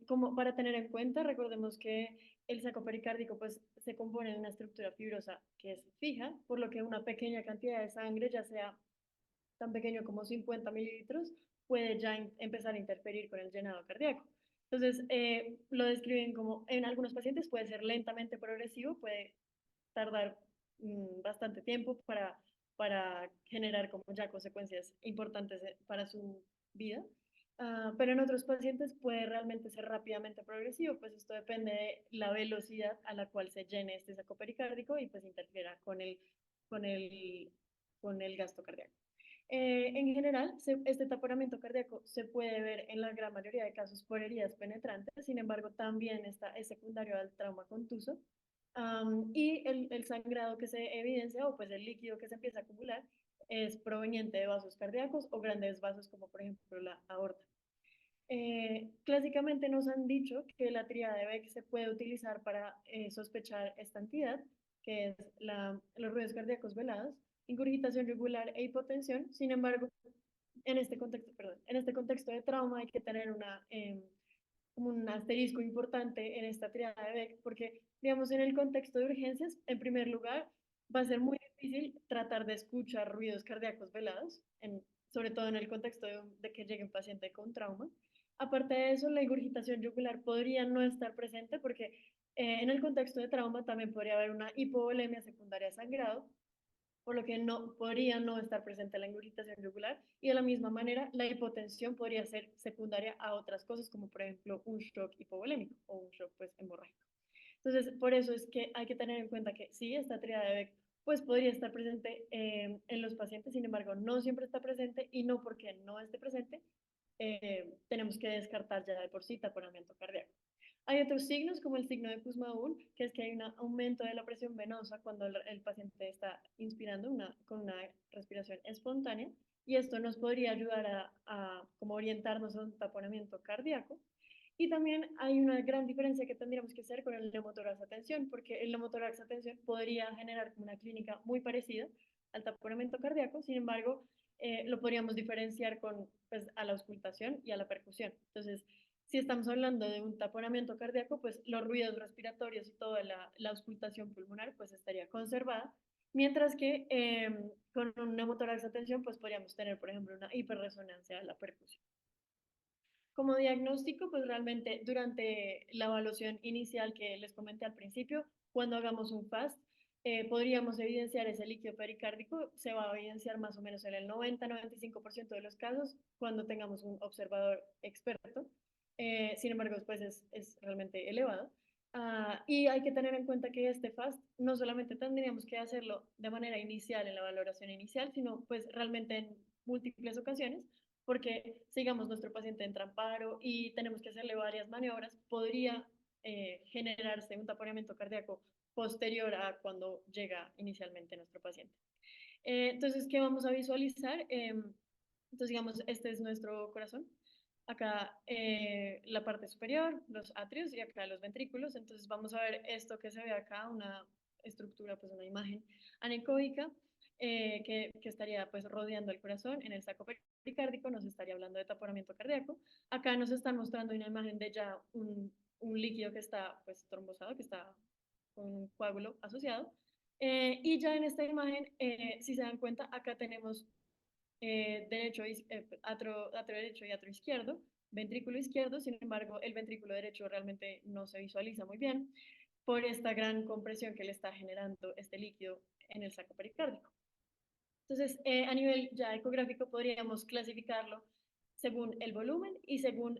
Como para tener en cuenta, recordemos que el saco pericárdico pues se compone de una estructura fibrosa que es fija, por lo que una pequeña cantidad de sangre, ya sea tan pequeño como 50 mililitros, puede ya empezar a interferir con el llenado cardíaco. Entonces, lo describen como en algunos pacientes puede ser lentamente progresivo, puede tardar bastante tiempo para generar como ya consecuencias importantes para su vida. Pero en otros pacientes puede realmente ser rápidamente progresivo, pues esto depende de la velocidad a la cual se llene este saco pericárdico y pues interfiera con el, con el gasto cardíaco. En general, este taponamiento cardíaco se puede ver en la gran mayoría de casos por heridas penetrantes, sin embargo, también es secundario al trauma contuso. Y el sangrado que se evidencia o pues el líquido que se empieza a acumular es proveniente de vasos cardíacos o grandes vasos como por ejemplo la aorta. Clásicamente nos han dicho que la tríada de Beck se puede utilizar para sospechar esta entidad, que es los ruidos cardíacos velados, ingurgitación yugular e hipotensión. Sin embargo, en este contexto de trauma hay que tener como un asterisco importante en esta triada de Beck, porque, digamos, en el contexto de urgencias, en primer lugar, va a ser muy difícil tratar de escuchar ruidos cardíacos velados, sobre todo en el contexto de que llegue un paciente con trauma. Aparte de eso, la ingurgitación yugular podría no estar presente porque en el contexto de trauma también podría haber una hipovolemia secundaria a sangrado, por lo que no podría no estar presente la ingurgitación yugular y de la misma manera la hipotensión podría ser secundaria a otras cosas como por ejemplo un shock hipovolémico o un shock pues hemorrágico. Entonces, por eso es que hay que tener en cuenta que sí, esta tríada de Beck pues podría estar presente en los pacientes, sin embargo, no siempre está presente y no porque no esté presente, tenemos que descartar ya de por sí taponamiento cardíaco. Hay otros signos, como el signo de Kussmaul, que es que hay un aumento de la presión venosa cuando el paciente está inspirando con una respiración espontánea, y esto nos podría ayudar a como orientarnos a un taponamiento cardíaco. Y también hay una gran diferencia que tendríamos que hacer con el neumotórax a tensión, porque el neumotórax a tensión podría generar una clínica muy parecida al taponamiento cardíaco, sin embargo, lo podríamos diferenciar con, pues, a la auscultación y a la percusión. Entonces, si estamos hablando de un taponamiento cardíaco, pues los ruidos respiratorios y toda la auscultación pulmonar pues estaría conservada, mientras que con un neumotórax a tensión pues podríamos tener, por ejemplo, una hiperresonancia a la percusión. Como diagnóstico, pues realmente durante la evaluación inicial que les comenté al principio, cuando hagamos un FAST, podríamos evidenciar ese líquido pericárdico, se va a evidenciar más o menos en el 90-95% de los casos cuando tengamos un observador experto. Sin embargo, después es realmente elevado. Y hay que tener en cuenta que este FAST no solamente tendríamos que hacerlo de manera inicial en la valoración inicial, sino pues realmente en múltiples ocasiones, porque sigamos nuestro paciente entra en paro y tenemos que hacerle varias maniobras, podría generarse un taponamiento cardíaco posterior a cuando llega inicialmente nuestro paciente. Entonces, ¿qué vamos a visualizar? Entonces, digamos, este es nuestro corazón. Acá la parte superior, los atrios, y acá los ventrículos. Entonces vamos a ver esto que se ve acá, una estructura, pues una imagen anecoica que estaría pues rodeando el corazón. En el saco pericárdico nos estaría hablando de taponamiento cardíaco. Acá nos están mostrando una imagen de ya un líquido que está pues trombosado, que está con un coágulo asociado. Y ya en esta imagen, si se dan cuenta, acá tenemos atrio derecho y atrio izquierdo, ventrículo izquierdo. Sin embargo, el ventrículo derecho realmente no se visualiza muy bien por esta gran compresión que le está generando este líquido en el saco pericárdico. Entonces, a nivel ya ecográfico podríamos clasificarlo según el volumen y según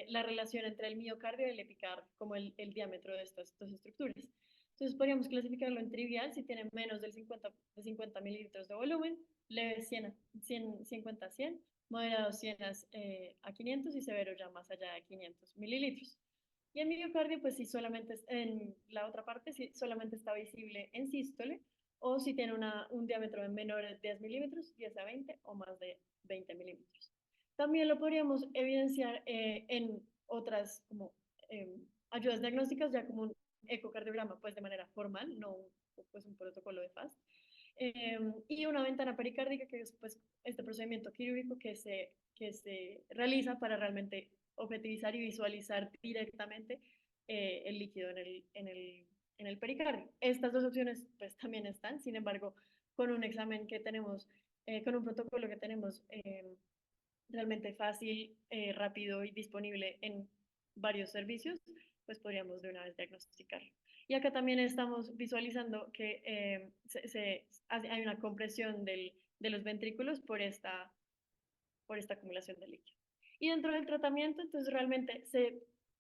la relación entre el miocardio y el epicardio, como el diámetro de estas dos estructuras. Entonces, podríamos clasificarlo en trivial si tiene menos de 50 mililitros de volumen, leve 50 a 100, moderado 100 a 500 y severo ya más allá de 500 mililitros. Y el miocardio, pues si solamente en la otra parte, si solamente está visible en sístole, o si tiene un diámetro de menor de 10 milímetros, 10 a 20 o más de 20 milímetros. También lo podríamos evidenciar en otras como ayudas diagnósticas, ya como un ecocardiograma, pues de manera formal, no pues un protocolo de FAST. Y una ventana pericárdica, que es pues este procedimiento quirúrgico que se realiza para realmente objetivizar y visualizar directamente el líquido en el pericardio. Estas dos opciones pues también están, sin embargo, con un examen que tenemos, con un protocolo que tenemos realmente fácil, rápido y disponible en varios servicios, pues podríamos de una vez diagnosticarlo. Y acá también estamos visualizando que hay una compresión de los ventrículos por esta acumulación de líquido. Y dentro del tratamiento, entonces realmente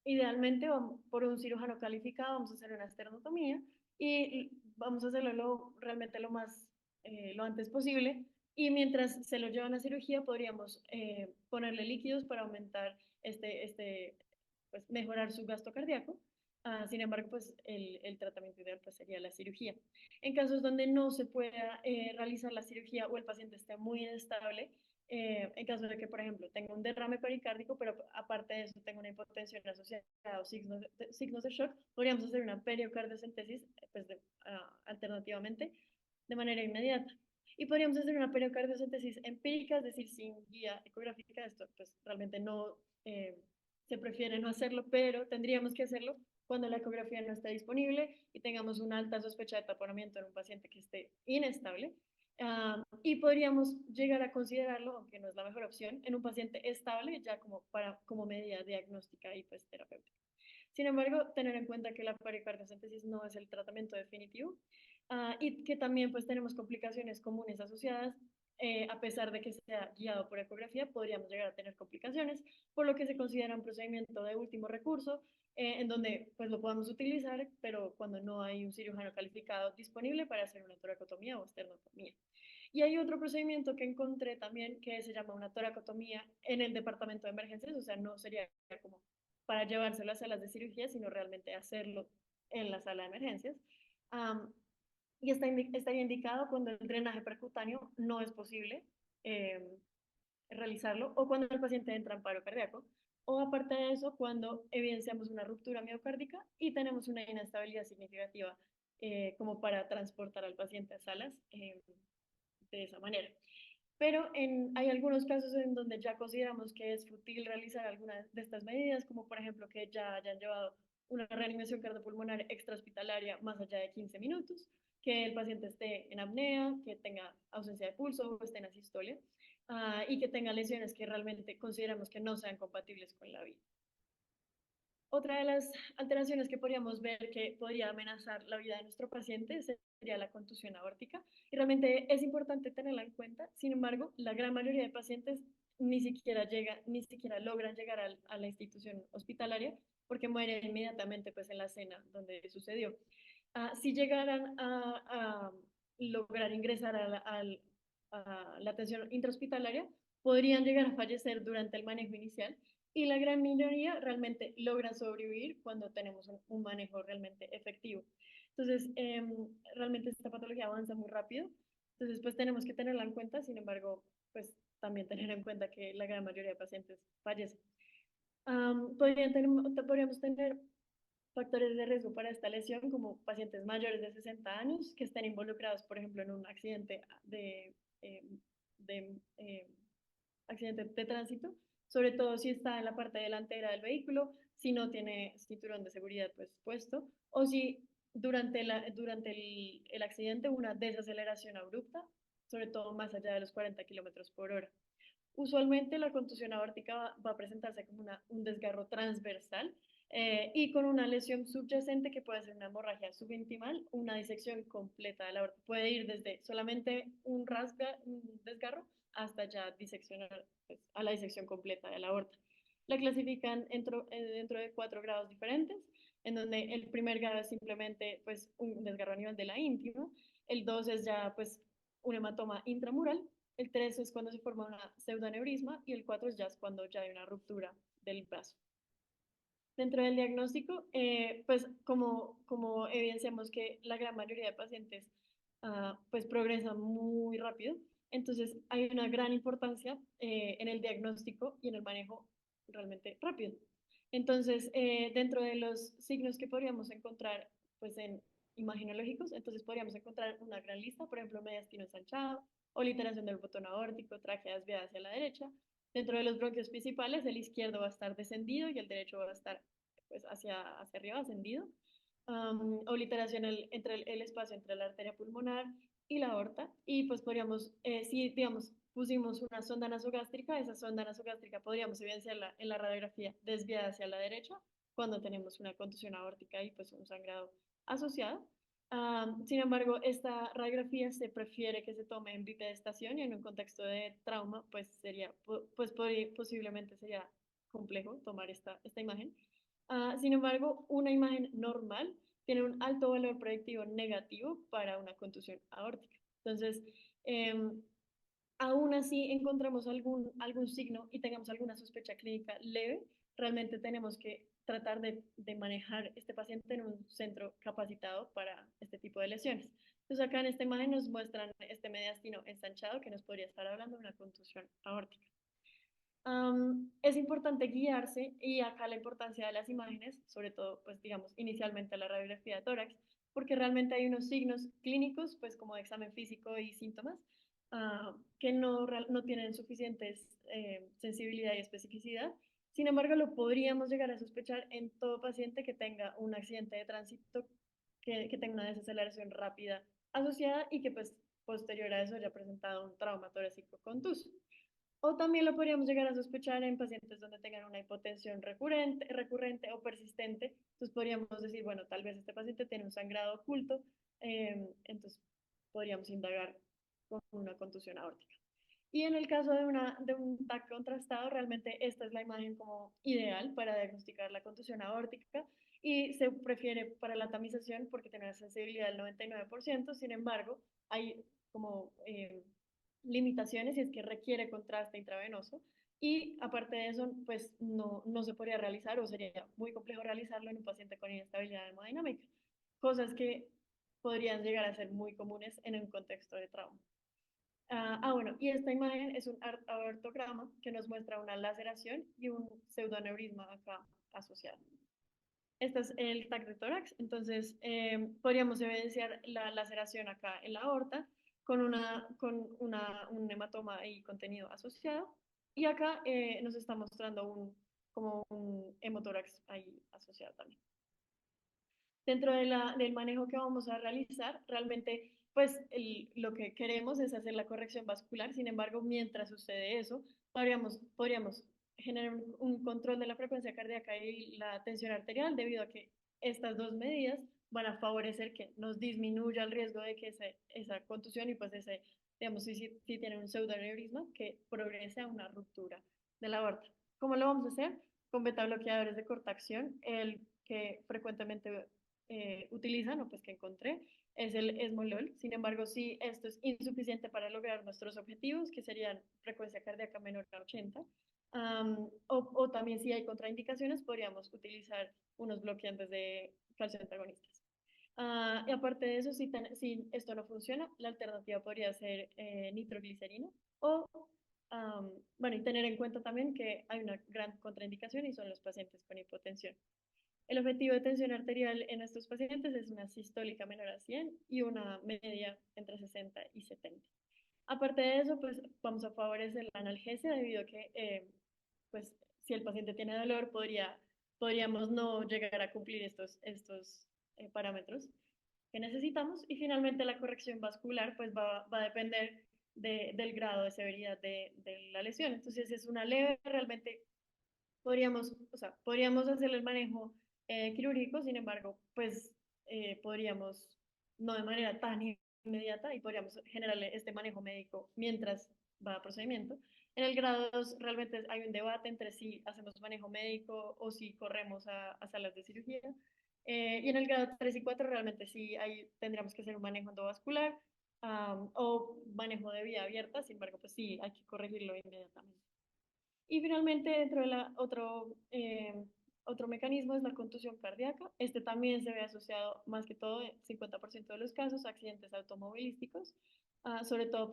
idealmente por un cirujano calificado vamos a hacer una esternotomía y vamos a hacerlo realmente lo antes posible. Y mientras se lo llevan a cirugía, podríamos ponerle líquidos para aumentar pues mejorar su gasto cardíaco. Sin embargo, pues el tratamiento ideal pues, sería la cirugía. En casos donde no se pueda realizar la cirugía o el paciente esté muy inestable, en caso de que, por ejemplo, tenga un derrame pericárdico, pero aparte de eso tenga una hipotensión asociada o signos de shock, podríamos hacer una periocardiocentesis pues alternativamente de manera inmediata. Y podríamos hacer una periocardiocentesis empírica, es decir, sin guía ecográfica. Esto pues realmente no se prefiere no hacerlo, pero tendríamos que hacerlo cuando la ecografía no esté disponible y tengamos una alta sospecha de taponamiento en un paciente que esté inestable. Y podríamos llegar a considerarlo, aunque no es la mejor opción, en un paciente estable, ya como medida diagnóstica y pues terapéutica. Sin embargo, tener en cuenta que la pericardiocentesis no es el tratamiento definitivo y que también pues tenemos complicaciones comunes asociadas. A pesar de que sea guiado por ecografía, podríamos llegar a tener complicaciones, por lo que se considera un procedimiento de último recurso en donde pues lo podamos utilizar, pero cuando no hay un cirujano calificado disponible para hacer una toracotomía o esternotomía. Y hay otro procedimiento que encontré también que se llama una toracotomía en el departamento de emergencias, o sea, no sería como para llevárselo a salas de cirugía, sino realmente hacerlo en la sala de emergencias. Um, y estaría indicado cuando el drenaje percutáneo no es posible eh, realizarlo o cuando el paciente entra en paro cardíaco. O aparte de eso, cuando evidenciamos una ruptura miocárdica y tenemos una inestabilidad significativa como para transportar al paciente a salas de esa manera. Pero hay algunos casos en donde ya consideramos que es fútil realizar algunas de estas medidas, como por ejemplo que ya hayan llevado una reanimación cardiopulmonar extrahospitalaria más allá de 15 minutos, que el paciente esté en apnea, que tenga ausencia de pulso o esté en asistolia, y que tenga lesiones que realmente consideramos que no sean compatibles con la vida. Otra de las alteraciones que podríamos ver que podría amenazar la vida de nuestro paciente sería la contusión aórtica y realmente es importante tenerla en cuenta. Sin embargo, la gran mayoría de pacientes ni siquiera logran llegar a la institución hospitalaria porque mueren inmediatamente pues en la escena donde sucedió. Si llegaran a lograr ingresar a la atención intrahospitalaria, podrían llegar a fallecer durante el manejo inicial y la gran minoría realmente logra sobrevivir cuando tenemos un manejo realmente efectivo. Entonces, realmente esta patología avanza muy rápido, entonces pues tenemos que tenerla en cuenta, sin embargo, pues también tener en cuenta que la gran mayoría de pacientes fallecen. Podríamos tener factores de riesgo para esta lesión como pacientes mayores de 60 años que estén involucrados, por ejemplo, en un accidente eh, de accidente de tránsito, sobre todo si está en la parte delantera del vehículo, si no tiene cinturón de seguridad pues puesto, o si durante el accidente una desaceleración abrupta, sobre todo más allá de los 40 kilómetros por hora. Usualmente la contusión aórtica va a presentarse como un desgarro transversal y con una lesión subyacente que puede ser una hemorragia subintimal, una disección completa de la aorta. Puede ir desde solamente un desgarro hasta ya diseccionar pues, a la disección completa de la aorta. La clasifican dentro de 4 grados diferentes, en donde el primer grado es simplemente pues, un desgarro a nivel de la íntima, el 2 es ya pues, un hematoma intramural, el 3 es cuando se forma una pseudoneurisma y el 4 es cuando ya hay una ruptura del brazo. Dentro del diagnóstico, pues como evidenciamos que la gran mayoría de pacientes pues progresan muy rápido, entonces hay una gran importancia en el diagnóstico y en el manejo realmente rápido. Entonces, dentro de los signos que podríamos encontrar pues en imaginológicos, entonces podríamos encontrar una gran lista, por ejemplo, mediastino ensanchado, obliteración del botón aórtico, tráquea desviada hacia la derecha. Dentro de los bronquios principales, el izquierdo va a estar descendido y el derecho va a estar pues, hacia arriba, ascendido. Obliteración entre el espacio entre la arteria pulmonar y la aorta. Y pues podríamos, si digamos, pusimos una sonda nasogástrica, esa sonda nasogástrica podríamos evidenciarla en la radiografía desviada hacia la derecha cuando tenemos una contusión aórtica y pues un sangrado asociado. Sin embargo, esta radiografía se prefiere que se tome en bipedestación y en un contexto de trauma, pues sería, pues posiblemente sería complejo tomar esta imagen. Sin embargo, una imagen normal tiene un alto valor predictivo negativo para una contusión aórtica. Entonces, aún así encontramos algún signo y tengamos alguna sospecha clínica leve, realmente tenemos que tratar de manejar este paciente en un centro capacitado para este tipo de lesiones. Entonces acá en esta imagen nos muestran este mediastino ensanchado que nos podría estar hablando de una contusión aórtica. Es importante guiarse y acá la importancia de las imágenes, sobre todo, pues digamos, inicialmente la radiografía de tórax, porque realmente hay unos signos clínicos, pues como examen físico y síntomas, que no tienen suficientes sensibilidad y especificidad. Sin embargo, lo podríamos llegar a sospechar en todo paciente que tenga un accidente de tránsito, que tenga una desaceleración rápida asociada y que pues posterior a eso haya presentado un trauma torácico contuso. O también lo podríamos llegar a sospechar en pacientes donde tengan una hipotensión recurrente o persistente. Entonces podríamos decir, bueno, tal vez este paciente tiene un sangrado oculto, entonces podríamos indagar con una contusión aórtica. Y en el caso de un TAC contrastado, realmente esta es la imagen como ideal para diagnosticar la contusión aórtica y se prefiere para la tamización porque tiene una sensibilidad del 99%. Sin embargo, hay como limitaciones y es que requiere contraste intravenoso y aparte de eso, pues no se podría realizar o sería muy complejo realizarlo en un paciente con inestabilidad hemodinámica, cosas que podrían llegar a ser muy comunes en un contexto de trauma. Bueno, y esta imagen es un aortograma que nos muestra una laceración y un pseudoneurisma acá asociado. Este es el TAC de tórax, entonces podríamos evidenciar la laceración acá en la aorta un hematoma ahí contenido asociado y acá nos está mostrando como un hemotórax ahí asociado también. Dentro del manejo que vamos a realizar, realmente pues lo que queremos es hacer la corrección vascular, sin embargo, mientras sucede eso, podríamos generar un control de la frecuencia cardíaca y la tensión arterial debido a que estas dos medidas van a favorecer que nos disminuya el riesgo de que esa contusión y pues digamos, si tiene un pseudoneurisma, que progrese a una ruptura de la aorta. ¿Cómo lo vamos a hacer? Con beta bloqueadores de corta acción, el que frecuentemente utilizan o pues que encontré es el esmolol. Sin embargo, si esto es insuficiente para lograr nuestros objetivos, que serían frecuencia cardíaca menor a 80, o también si hay contraindicaciones, podríamos utilizar unos bloqueantes de calcio antagonistas. Y aparte de eso, si esto no funciona, la alternativa podría ser nitroglicerina o, bueno, y tener en cuenta también que hay una gran contraindicación y son los pacientes con hipotensión. El objetivo de tensión arterial en estos pacientes es una sistólica menor a 100 y una media entre 60 y 70. Aparte de eso, pues vamos a favorecer la analgesia debido a que, pues, si el paciente tiene dolor, podríamos no llegar a cumplir estos parámetros que necesitamos. Y finalmente la corrección vascular, pues va a depender del grado de severidad de la lesión. Entonces, si es una leve, realmente podríamos hacer el manejo quirúrgico, sin embargo, pues podríamos, no de manera tan inmediata, y podríamos generarle este manejo médico mientras va a procedimiento. En el grado 2 realmente hay un debate entre si hacemos manejo médico o si corremos a salas de cirugía. Y en el grado 3 y 4 realmente sí tendríamos que hacer un manejo endovascular o manejo de vía abierta, sin embargo, pues sí, hay que corregirlo inmediatamente. Y finalmente, dentro de otro mecanismo es la contusión cardíaca. Este también se ve asociado más que todo, en 50% de los casos, a accidentes automovilísticos, sobre todo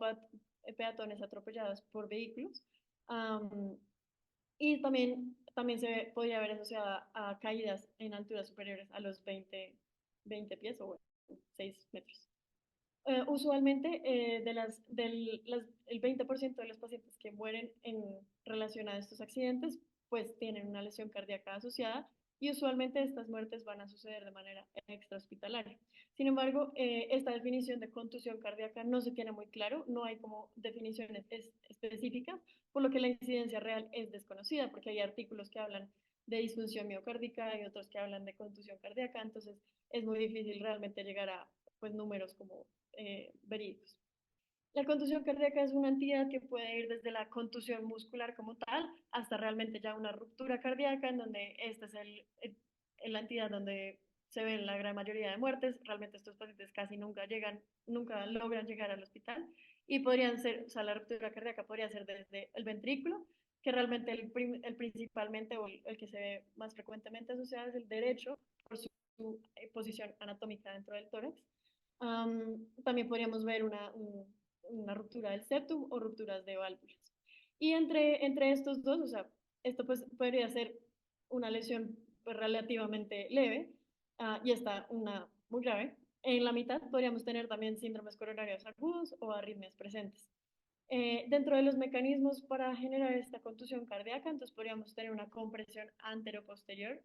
peatones atropellados por vehículos. Y también podría haber asociada a caídas en alturas superiores a los 20 pies o bueno, 6 metros. Usualmente, el 20% de los pacientes que mueren en relación a estos accidentes, pues tienen una lesión cardíaca asociada y usualmente estas muertes van a suceder de manera extrahospitalaria. Sin embargo, esta definición de contusión cardíaca no se tiene muy claro, no hay como definiciones específicas, por lo que la incidencia real es desconocida, porque hay artículos que hablan de disfunción miocárdica y otros que hablan de contusión cardíaca, entonces es muy difícil realmente llegar a pues, números como verídicos. La contusión cardíaca es una entidad que puede ir desde la contusión muscular como tal hasta realmente ya una ruptura cardíaca, en donde esta es la entidad donde se ven la gran mayoría de muertes. Realmente estos pacientes casi nunca logran llegar al hospital y podrían ser, o sea, la ruptura cardíaca podría ser desde el ventrículo, que realmente el principalmente o el que se ve más frecuentemente asociado es el derecho por su posición anatómica dentro del tórax. También podríamos ver una ruptura del septum o rupturas de válvulas. Y entre estos dos, o sea, esto pues podría ser una lesión pues, relativamente leve y esta una muy grave. En la mitad podríamos tener también síndromes coronarios agudos o arritmias presentes. Dentro de los mecanismos para generar esta contusión cardíaca, entonces podríamos tener una compresión anteroposterior,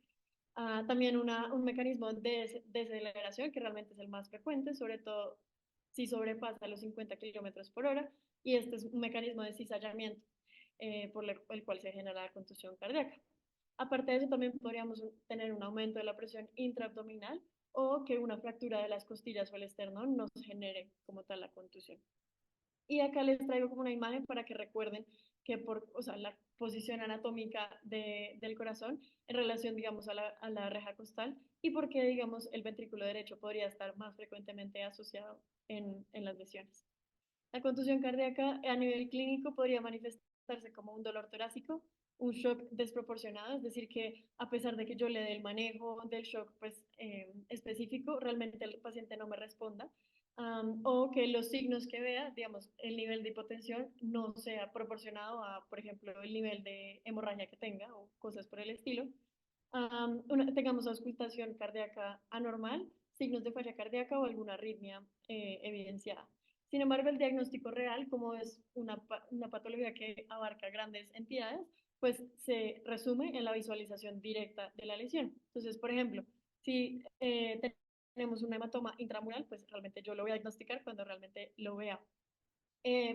también un mecanismo de deceleración, que realmente es el más frecuente, sobre todo si sobrepasa los 50 kilómetros por hora, y este es un mecanismo de cizallamiento por el cual se genera la contusión cardíaca. Aparte de eso, también podríamos tener un aumento de la presión intraabdominal o que una fractura de las costillas o el esternón nos genere como tal la contusión. Y acá les traigo como una imagen para que recuerden que o sea, la posición anatómica del corazón en relación, digamos, a la reja costal y por qué, digamos, el ventrículo derecho podría estar más frecuentemente asociado en las lesiones. La contusión cardíaca a nivel clínico podría manifestarse como un dolor torácico, un shock desproporcionado, es decir, que a pesar de que yo le dé el manejo del shock pues, específico, realmente el paciente no me responda, o que los signos que vea, digamos, el nivel de hipotensión no sea proporcionado a, por ejemplo, el nivel de hemorragia que tenga o cosas por el estilo. Tengamos auscultación cardíaca anormal, signos de falla cardíaca o alguna arritmia evidenciada. Sin embargo, el diagnóstico real, como es una patología que abarca grandes entidades, pues se resume en la visualización directa de la lesión. Entonces, por ejemplo, si tenemos un hematoma intramural, pues realmente yo lo voy a diagnosticar cuando realmente lo vea.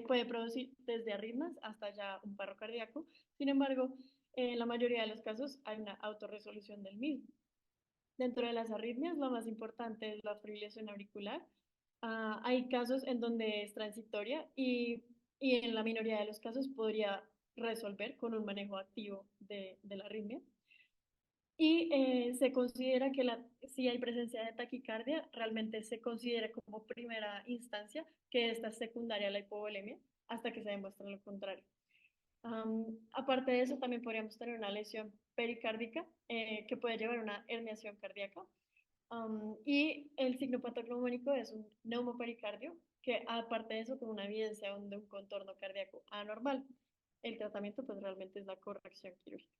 Puede producir desde arritmias hasta ya un paro cardíaco. Sin embargo, en la mayoría de los casos hay una autorresolución del mismo. Dentro de las arritmias, lo más importante es la fibrilación auricular. Hay casos en donde es transitoria y en la minoría de los casos podría resolver con un manejo activo de la arritmia. Y se considera que si hay presencia de taquicardia, realmente se considera como primera instancia que esta es secundaria a la hipovolemia hasta que se demuestre lo contrario. Aparte de eso, también podríamos tener una lesión pericárdica que puede llevar a una herniación cardíaca. Y el signo patognomónico es un neumopericardio, que aparte de eso, con una evidencia de un contorno cardíaco anormal. El tratamiento, pues realmente es la corrección quirúrgica.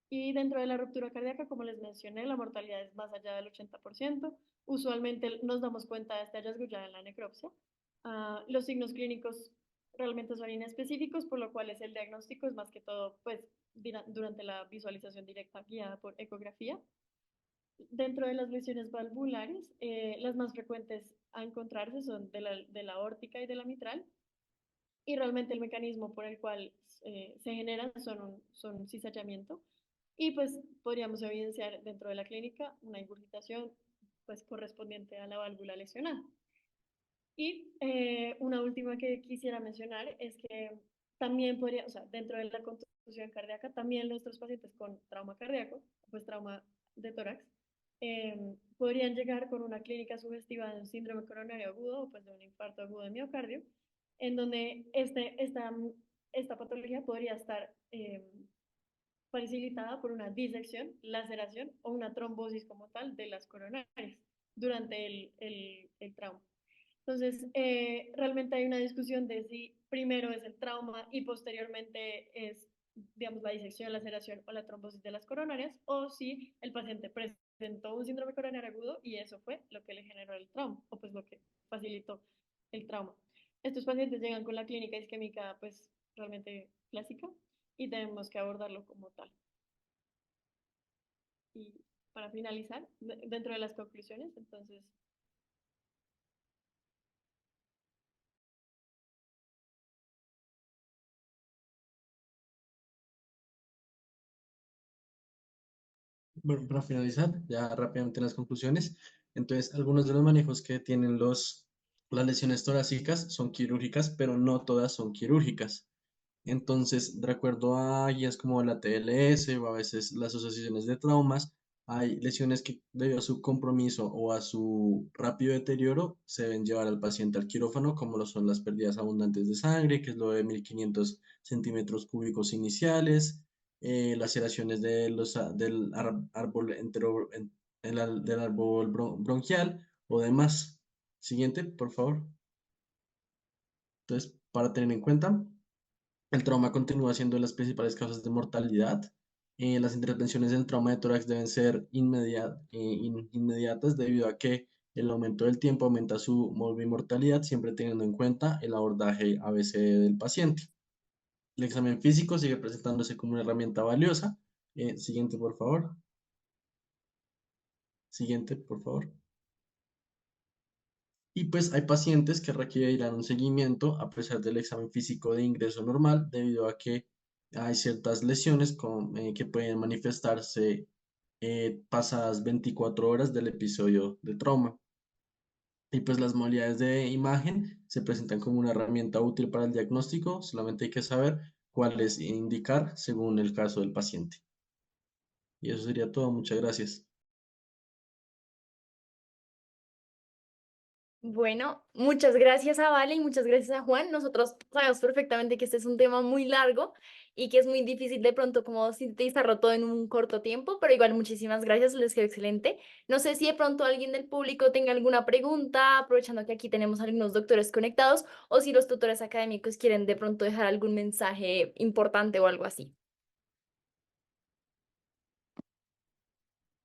Y dentro de la ruptura cardíaca, como les mencioné, la mortalidad es más allá del 80%. Usualmente nos damos cuenta de este hallazgo ya en la necropsia. Los signos clínicos realmente son inespecíficos, por lo cual el diagnóstico es más que todo pues, durante la visualización directa guiada por ecografía. Dentro de las lesiones valvulares, las más frecuentes a encontrarse son de la aórtica y de la mitral, y realmente el mecanismo por el cual se generan son un cizallamiento, y pues podríamos evidenciar dentro de la clínica una ingurgitación pues correspondiente a la válvula lesionada. Y una última que quisiera mencionar es que también podría, o sea, dentro de la contusión cardíaca, también nuestros pacientes con trauma cardíaco, pues trauma de tórax, podrían llegar con una clínica sugestiva de un síndrome coronario agudo o pues de un infarto agudo de miocardio, en donde esta patología podría estar facilitada por una disección, laceración o una trombosis como tal de las coronarias durante el trauma. Entonces, realmente hay una discusión de si primero es el trauma y posteriormente es, digamos, la disección, laceración o la trombosis de las coronarias, o si el paciente presentó un síndrome coronario agudo y eso fue lo que le generó el trauma, o pues lo que facilitó el trauma. Estos pacientes llegan con la clínica isquémica, pues, realmente clásica y tenemos que abordarlo como tal. Y para finalizar, dentro de las conclusiones, entonces, Bueno, para finalizar, ya rápidamente las conclusiones. Entonces, algunos de los manejos que tienen las lesiones torácicas son quirúrgicas, pero no todas son quirúrgicas. Entonces, de acuerdo a guías como la TLS o a veces las asociaciones de traumas, hay lesiones que debido a su compromiso o a su rápido deterioro se deben llevar al paciente al quirófano, como lo son las pérdidas abundantes de sangre, que es lo de 1500 centímetros cúbicos iniciales, laceraciones del árbol del árbol bronquial o demás. Siguiente, por favor. Entonces, para tener en cuenta. El trauma continúa siendo las principales causas de mortalidad. Las intervenciones del trauma de tórax deben ser inmediatas debido a que el aumento del tiempo aumenta su mortalidad, siempre teniendo en cuenta el abordaje ABC del paciente. El examen físico sigue presentándose como una herramienta valiosa. Siguiente, por favor. Siguiente, por favor. Y pues hay pacientes que requerirán un seguimiento a pesar del examen físico de ingreso normal, debido a que hay ciertas lesiones que pueden manifestarse pasadas 24 horas del episodio de trauma. Y pues las modalidades de imagen se presentan como una herramienta útil para el diagnóstico, solamente hay que saber cuáles indicar según el caso del paciente. Y eso sería todo, muchas gracias. Bueno, muchas gracias a Vale y muchas gracias a Juan. Nosotros sabemos perfectamente que este es un tema muy largo y que es muy difícil de pronto como sintetizarlo todo en un corto tiempo, pero igual muchísimas gracias, les quedó excelente. No sé si de pronto alguien del público tenga alguna pregunta, aprovechando que aquí tenemos algunos doctores conectados, o si los tutores académicos quieren de pronto dejar algún mensaje importante o algo así.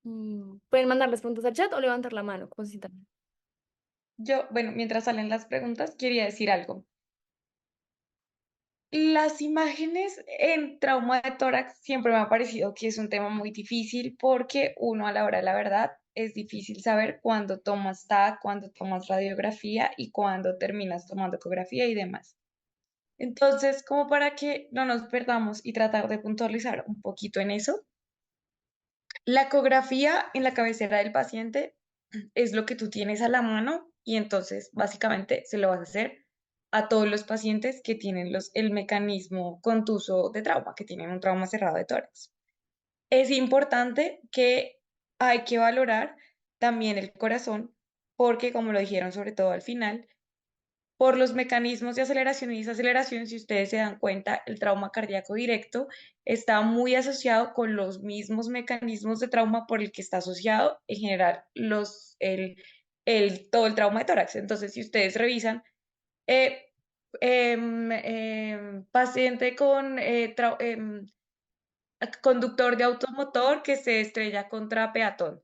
Pueden mandar las preguntas al chat o levantar la mano, como se sientan. Yo, bueno, mientras salen las preguntas, quería decir algo. Las imágenes en trauma de tórax siempre me ha parecido que es un tema muy difícil porque uno a la hora de la verdad es difícil saber cuándo tomas TAC, cuándo tomas radiografía y cuándo terminas tomando ecografía y demás. Entonces, como para que no nos perdamos y tratar de puntualizar un poquito en eso, la ecografía en la cabecera del paciente es lo que tú tienes a la mano y entonces básicamente se lo vas a hacer a todos los pacientes que tienen el mecanismo contuso de trauma, que tienen un trauma cerrado de tórax. Es importante que hay que valorar también el corazón porque, como lo dijeron sobre todo al final, por los mecanismos de aceleración y desaceleración, si ustedes se dan cuenta, el trauma cardíaco directo está muy asociado con los mismos mecanismos de trauma por el que está asociado en general todo el trauma de tórax. Entonces, si ustedes revisan, eh, paciente con conductor de automotor que se estrella contra peatón,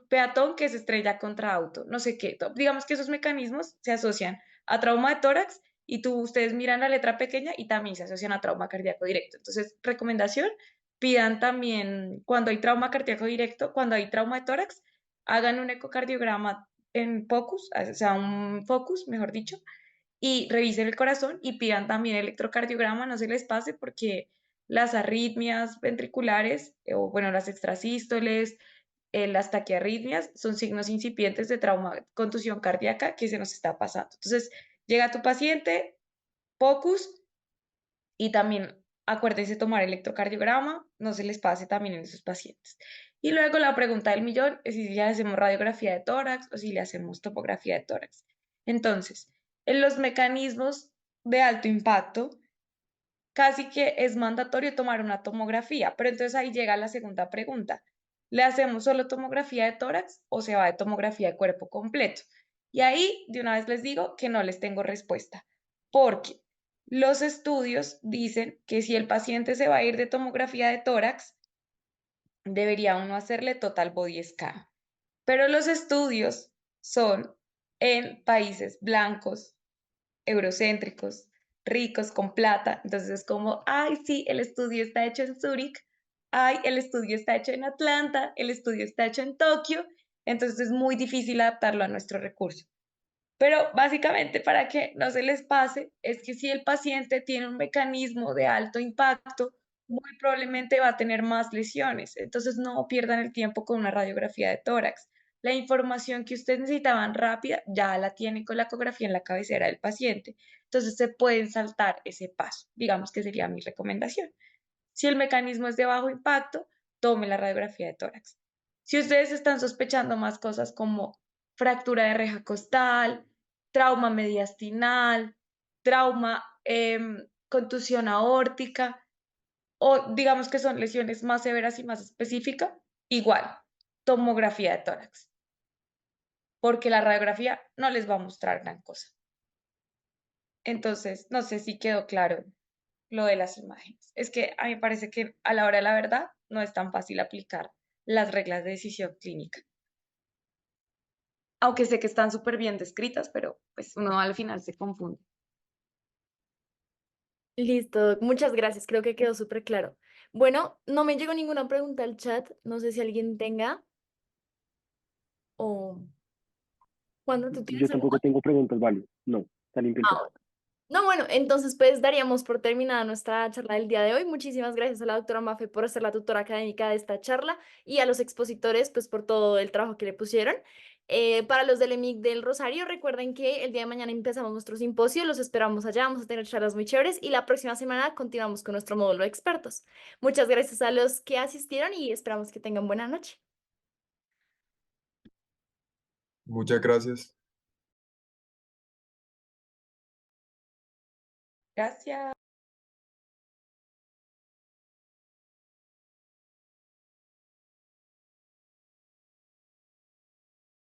peatón que se estrella contra auto, no sé qué. Digamos que esos mecanismos se asocian a trauma de tórax y ustedes miran la letra pequeña y también se asocian a trauma cardíaco directo. Entonces, recomendación, pidan también cuando hay trauma cardíaco directo, cuando hay trauma de tórax, hagan un ecocardiograma en focus, o sea, un focus, mejor dicho, y revisen el corazón y pidan también electrocardiograma, no se les pase porque las arritmias ventriculares, o bueno, las extrasístoles, las taquiarritmias, son signos incipientes de trauma, contusión cardíaca que se nos está pasando. Entonces, llega tu paciente, focus, y también acuérdense tomar electrocardiograma, no se les pase también en esos pacientes. Y luego la pregunta del millón es si le hacemos radiografía de tórax o si le hacemos topografía de tórax. Entonces, en los mecanismos de alto impacto, casi que es mandatorio tomar una tomografía, pero entonces ahí llega la segunda pregunta. ¿Le hacemos solo tomografía de tórax o se va de tomografía de cuerpo completo? Y ahí de una vez les digo que no les tengo respuesta, porque los estudios dicen que si el paciente se va a ir de tomografía de tórax, debería uno hacerle total body scan. Pero los estudios son en países blancos, eurocéntricos, ricos, con plata. Entonces es como, ay, sí, el estudio está hecho en Zúrich, ay, el estudio está hecho en Atlanta, el estudio está hecho en Tokio. Entonces es muy difícil adaptarlo a nuestro recurso. Pero básicamente para que no se les pase, es que si el paciente tiene un mecanismo de alto impacto, muy probablemente va a tener más lesiones. Entonces no pierdan el tiempo con una radiografía de tórax. La información que ustedes necesitaban rápida ya la tienen con la ecografía en la cabecera del paciente. Entonces se pueden saltar ese paso. Digamos que sería mi recomendación. Si el mecanismo es de bajo impacto, tome la radiografía de tórax. Si ustedes están sospechando más cosas como fractura de reja costal, trauma mediastinal, trauma, contusión aórtica, o digamos que son lesiones más severas y más específicas, igual, tomografía de tórax, porque la radiografía no les va a mostrar gran cosa. Entonces, no sé si quedó claro lo de las imágenes. Es que a mí me parece que a la hora de la verdad no es tan fácil aplicar las reglas de decisión clínica. Aunque sé que están súper bien descritas, pero pues uno al final se confunde. Listo, muchas gracias, creo que quedó súper claro. Bueno, no me llegó ninguna pregunta al chat, no sé si alguien tenga o cuando tú Yo tienes tampoco alguna. tengo preguntas, vale. No, está limpio el Ah, tema. bueno. No, bueno, entonces pues daríamos por terminada nuestra charla del día de hoy. Muchísimas gracias a la doctora Mafe por ser la tutora académica de esta charla y a los expositores pues por todo el trabajo que le pusieron. Para los del EMIC del Rosario, recuerden que el día de mañana empezamos nuestro simposio, los esperamos allá, vamos a tener charlas muy chéveres y la próxima semana continuamos con nuestro módulo de expertos. Muchas gracias a los que asistieron y esperamos que tengan buena noche. Muchas gracias. Gracias.